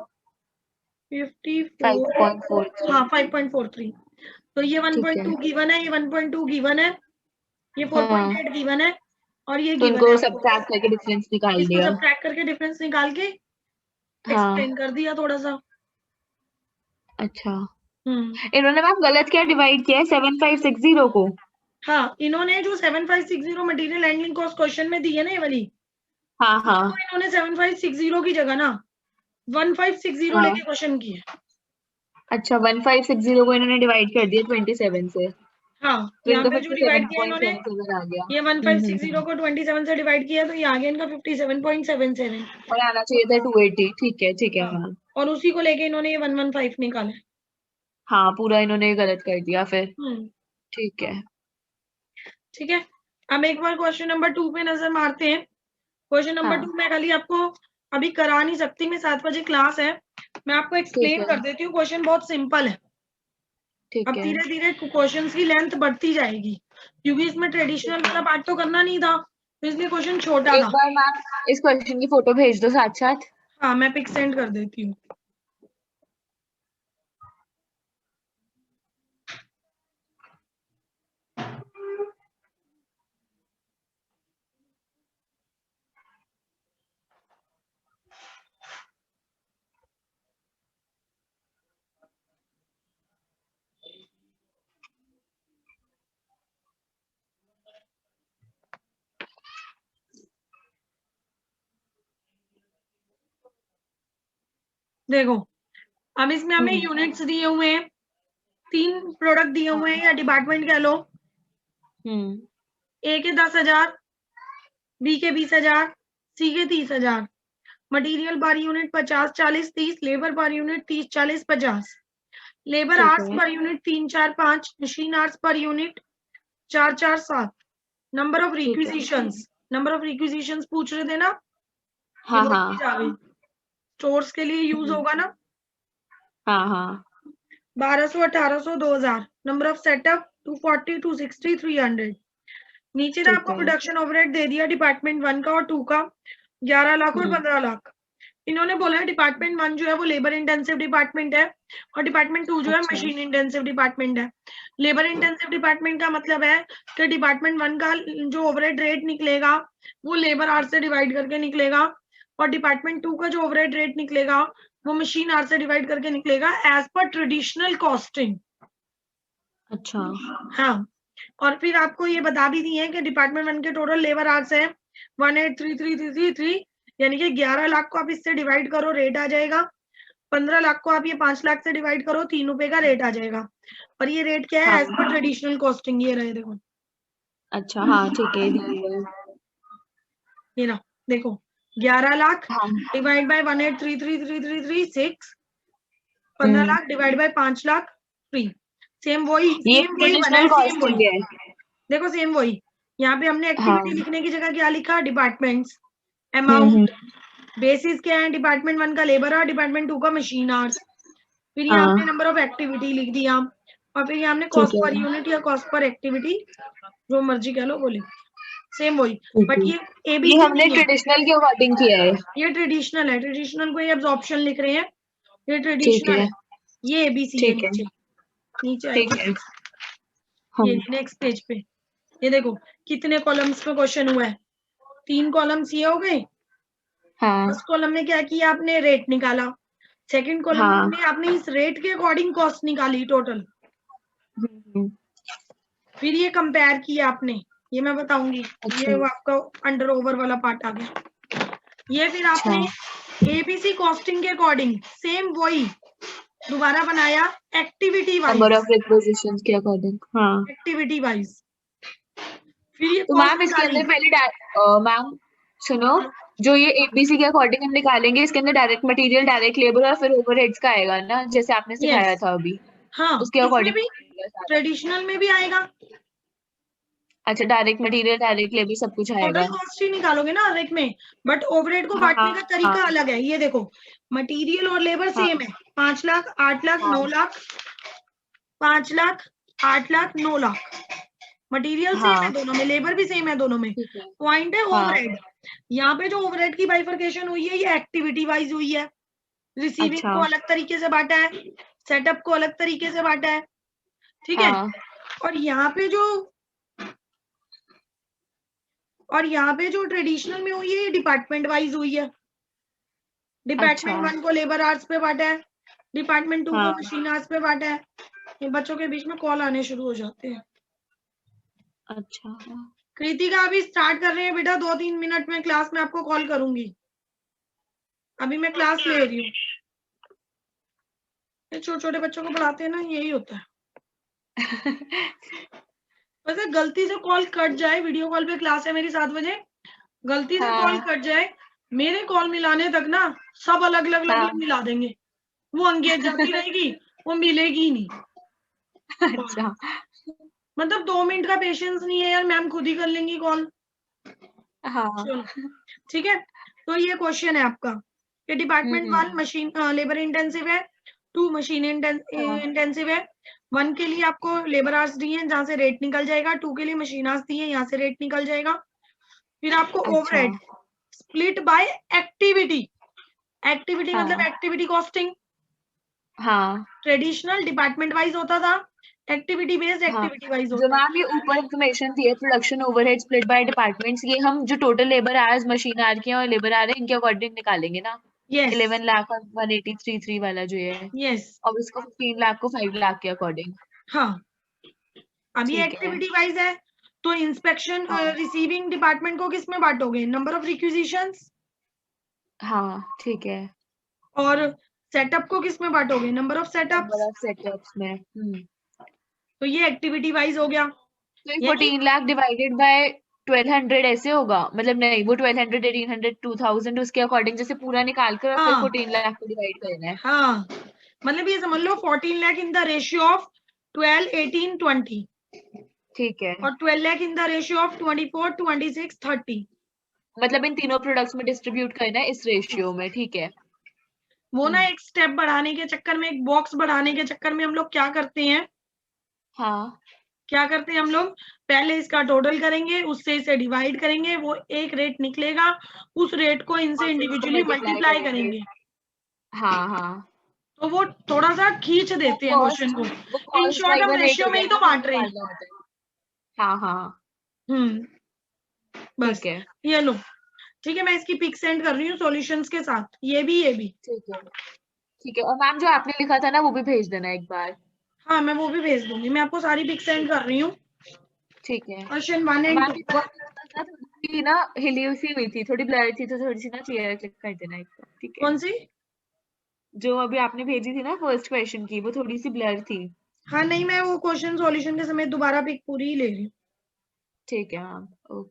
54, 5.43। हाँ 5.43। तो ये ठीक है। 1.2 गिवन है, ये 1.2 गिवन है, ये हाँ 4.8 गिवन है, और ये तो गिवन है इनको सब आपको। ट्रैक करके डिफरेंस निकाल इसको दिया। सब ट्रैक करके डिफरेंस निकाल के हाँ एक्सप्लेन कर दिया थोड़ा सा। अच्छा, हम्म इन्होंने मैम गलत क्या डिवाइड किया है 7560 को? हाँ, इन्होंने जो 7560 मटेरियल हैंडलिंग कॉस्ट क्वेश्चन में दी है ना, ये वाली, हाँ इसको हाँ इन्होंने 7560 की जगह ना 1560 हाँ। लेके क्वेश्चन किया। अच्छा 1560 को इन्होंने डिवाइड कर दिया 27 से, हाँ, तो यहाँ इनका पे जो डिवाइड किया इन्होंने, 57.77 आ गया। ये 1560 को 27 से डिवाइड किया, तो ये आ गया इनका 57.77। और आना चाहिए था 280। ठीक है हाँ, मैम। और उसी को लेके इन्होंने ये 115 निकाला है। हाँ पूरा इन्होंने गलत कर दिया फिर। हम्म ठीक है। ठीक है, अब एक बार क्वेश्चन नंबर 2 पे नजर मारते हैं। क्वेश्चन नंबर 2 हाँ मैं खाली आपको अभी करा नहीं सकती, मैं 7 बजे क्लास है, मैं आपको ठीक एक्सप्लेन है। कर देती हूँ। क्वेश्चन बहुत सिंपल है, ठीक अब है। धीरे धीरे क्वेश्चंस की लेंथ बढ़ती जाएगी, क्योंकि इसमें ठीक ट्रेडिशनल है। वाला पार्ट तो करना नहीं था, तो इसलिए क्वेश्चन छोटा एक था। बार मैम इस क्वेश्चन की फोटो भेज दो साथ साथ। हाँ मैं पिक सेंड कर देती हूँ। देखो अब इसमें हमें हम्म यूनिट्स दिए हुए हैं, 3 प्रोडक्ट दिए हुए हैं, हाँ या डिपार्टमेंट कह लो। हम्म ए के 10,000, बी के 20,000, सी के 30,000। Material per unit 50, 40, 30, labour per unit 30, 40, 50। Labour ठीक आवर्स है। Per unit 3, 4, 5, machine hours per unit 4, 4, 7। Number of ठीक है। रिक्विजिशंस, नंबर ऑफ रिक्विजिशंस पूछ रहे थे ना, ये हाँ वही चीज हाँ आ गई, स्टोर्स के लिए यूज हम्म होगा ना। हाँ हाँ 1200, 1800, 2000। Number of setup 240, 260, 300। नीचे ना ठीक आपको है। प्रोडक्शन ओवरहेड दे दिया डिपार्टमेंट 1 का और 2 का, 11 लाख और हम्म 15 लाख। इन्होंने बोला है डिपार्टमेंट 1 जो है वो लेबर इंटेंसिव डिपार्टमेंट है, और डिपार्टमेंट 2 जो है अच्छा मशीन इंटेंसिव डिपार्टमेंट है। लेबर इंटेंसिव डिपार्टमेंट का मतलब है कि डिपार्टमेंट 1 का जो ओवरहेड रेट निकलेगा वो लेबर आवर्स से डिवाइड करके निकलेगा, और डिपार्टमेंट 2 का जो ओवरहेड रेट निकलेगा वो मशीन आवर्स से डिवाइड करके निकलेगा एज पर ट्रेडिशनल कॉस्टिंग। अच्छा हाँ, और फिर आपको ये बता भी दिए हैं कि डिपार्टमेंट 1 के टोटल लेबर आवर्स है 183333, यानी कि 11 लाख को आप इससे डिवाइड करो, रेट आ जाएगा। 15 लाख को आप ये 5 लाख से डिवाइड करो, 3 रुपए का रेट आ जाएगा। और ये रेट क्या है, हाँ। एज पर ट्रेडिशनल कॉस्टिंग, ये रहे देखो। अच्छा हाँ ठीक है, ये ना देखो, 11 लाख हाँ। Divide by 183333336, 15 lakh divide by 5 lakh 3। Same वही ये बना ट्रेडिशनल है, सेम कॉस्टिंग वही। है। देखो सेम वही, यहाँ पे हमने हाँ। एक्टिविटी लिखने की जगह क्या लिखा, डिपार्टमेंट्स, अमाउंट, बेसिस क्या है, डिपार्टमेंट 1 का लेबर और डिपार्टमेंट 2 का मशीन आवर्स, फिर यहाँ हाँ हमने नंबर ऑफ एक्टिविटी लिख दिया, और फिर यहाँ हमने ठीक कॉस्ट है, पर यूनिट या कॉस्ट पर एक्टिविटी, जो मर्जी कह लो बोले, सेम वही। ठीक बट है। ये ये एबीसी हमने नहीं है, ट्रेडिशनल के अकॉर्डिंग किया है। ये ट्रेडिशनल है, ट्रेडिशनल को ये ऑप्शन लिख रहे हैं, ये ठीक ट्रेडिशनल है, है, ये एबीसी है ठीक है, नीचे, नीचे ठीक आएगी। है। हम ये नेक्स्ट पेज पे ये देखो कितने कॉलम्स में क्वेश्चन हुआ है, 3 कॉलम्स ये हो गए। हाँ फर्स्ट कॉलम में क्या किया आपने, रेट निकाला। सेकंड कॉलम हाँ। में आपने इस रेट के अकॉर्डिंग कॉस्ट निकाली टोटल, हम्म, फिर ये कंपेयर किया आपने, ये मैं बताऊंगी। अच्छा ये वो आपका अंडर ओवर वाला पार्ट आ गया। ये फिर अच्छा। आपने एबीसी कॉस्टिंग के अकॉर्डिंग सेम वही दोबारा बनाया, एक्टिविटी नंबर वाइज, ऑफ रिक्वेजिशंस के अकॉर्डिंग। हाँ एक्टिविटी वाइज, फिर ये तो कॉस्ट मैम इसके निकाली। अंदर पहले मैम सुनो, जो ये एबीसी के अकॉर्डिंग हम निकालेंगे, इसके अंदर डायरेक्ट मटेरियल, डायरेक्ट लेबर और फिर ओवरहेड्स का आएगा ना, जैसे आपने सिखाया यस, था अभी, हाँ उसके इसमें अकॉर्डिंग भी सारा। ट्रेडिशनल में भी आएगा। अच्छा, डायरेक्ट मटेरियल, डायरेक्ट लेबर सब कुछ टोटल आएगा। कॉस्ट ही निकालोगे ना हर एक में, बट ओवरहेड को हाँ बांटने का तरीका हाँ अलग है। ये देखो मटेरियल और लेबर हाँ सेम है, 5 लाख, 8 लाख, हाँ 9 लाख, 5 लाख, 8 लाख, 9 लाख। मटेरियल सेम है हाँ दोनों में, लेबर भी सेम है दोनों में। ठीक है। पॉइंट है हाँ ओवरहेड। यहाँ पे जो ओवरहेड की बाइफरकेशन हुई है, ये एक्टिविटी वाइज हुई है। रिसीविंग अच्छा। को अलग तरीके से बांटा है, सेटअप को अलग तरीके से बांटा है, ठीक है। हाँ और यहाँ पे जो ट्रेडिशनल में हुई है, ये डिपार्टमेंट वाइज हुई है। अच्छा। डिपार्टमेंट 1 को लेबर आवर्स पे बांटा है, डिपार्टमेंट 2 को हाँ मशीन आवर्स पे बांटा है। ये बच्चों के बीच में कॉल आने शुरू हो जाते हैं। अच्छा। कृतिका अभी स्टार्ट कर रहे हैं बेटा, 2-3 मिनट में क्लास में आपको कॉल करूंगी, अभी मैं क्लास ले रही हूँ। छोटे छोटे बच्चों को पढ़ाते हैं ना, यही होता है। वैसे गलती से कॉल कट जाए, वीडियो कॉल पे क्लास है मेरी 7 बजे, गलती से कॉल हाँ कट जाए, मेरे कॉल मिलाने तक ना सब अलग अलग अलग हाँ अलग मिला देंगे, वो एंगेज जाती रहेगी, वो मिलेगी ही नहीं। अच्छा। मतलब 2 मिनट का पेशेंस नहीं है यार, मैम खुद ही कर लेंगी कॉल। हाँ चलो ठीक है। तो ये क्वेश्चन है आपका कि डिपार्टमेंट 1 मशीन लेबर इंटेंसिव है, 2 मशीन हाँ इंटेंसिव है। 1 के लिए आपको लेबर आवर्स दिए हैं, जहां से रेट निकल जाएगा, 2 के लिए मशीन आवर्स दिए हैं, यहाँ से रेट निकल जाएगा। फिर आपको अच्छा। Overhead split by activity, activity मतलब हाँ एक्टिविटी कॉस्टिंग। हाँ ट्रेडिशनल डिपार्टमेंट वाइज होता था, एक्टिविटी बेस्ड हाँ। एक्टिविटी वाइज जो होता है। मैम ये ऊपर इंफॉर्मेशन थी, production overhead split by departments, ये हम जो total labour hours, machine hour के और लेबर आवर इनके अकॉर्डिंग निकालेंगे ना। यस 11 लाख और 183.3 वाला जो ये है, यस, और उसको 15 लाख को 5 लाख के अकॉर्डिंग। हाँ अभी ठीक है। एक्टिविटी वाइज है। तो इंस्पेक्शन हाँ रिसीविंग डिपार्टमेंट को किस में बांटोगे, नंबर ऑफ रिक्विजिशंस, हाँ ठीक है। और सेटअप को किस में बांटोगे, number of number setups. Of setups में। तो ये एक्टिविटी वाइज हो गया, तो ये यानी 14 लाख डिवाइडेड बाय 1200 ऐसे होगा, मतलब नहीं, वो 1200, 1800, 2000 उसके अकॉर्डिंग जैसे पूरा निकाल कर और फिर हाँ 14 लाख को डिवाइड करना है। हाँ, मतलब ये समझ लो 14 lakh in the ratio of 12, 18, 20, ठीक है। और 12 lakh in the ratio of 24, 26, 30। मतलब इन तीनों प्रोडक्ट्स में डिस्ट्रीब्यूट करना है इस रेशियो में, ठीक है। वो ना एक स्टेप बढ़ाने के चक्कर में, एक बॉक्स बढ़ाने के चक्कर में हम लोग क्या करते हैं, हाँ हम लोग पहले इसका टोटल करेंगे, उससे इसे डिवाइड करेंगे, वो एक रेट निकलेगा, उस रेट को इनसे और फिर उसको इंडिविजुअली मल्टीप्लाई करेंगे। हाँ हाँ। तो वो थोड़ा सा खींच वो देते हैं क्वेश्चन कॉस्ट को। वो इन कॉस्ट शॉर्ट हम ड्राइवर रेट रेशियो हो में गया ही ना, तो वो बांट रहे हैं। निकालना होता है। हाँ हाँ हम्म, बस ठीक है। ये लो, ठीक है। मैं इसकी पिक सेंड कर रही हूँ सॉल्यूशंस के साथ, ये भी। ठीक है ठीक है, और मैम जो आपने लिखा था ना वो भी भेज देना एक बार। हाँ मैं वो भी भेज दूंगी, मैं आपको सारी पिक सेंड कर रही हूँ। ठीक है। क्वेश्चन 1 और एंड मैम 2। ये बात थोड़ी ना हिली सी हुई थी, थोड़ी ब्लर थी, तो थोड़ी सी ना क्लियर क्लिक कर देना एक बार, ठीक है। कौन सी? जो अभी आपने भेजी थी ना फर्स्ट क्वेश्चन की, वो थोड़ी सी ब्लर थी। हाँ नहीं, मैं वो क्वेश्चन सॉल्यूशन के समय दोबारा पिक पूरी ही ले रही हूँ। ठीक है मैम, ओके।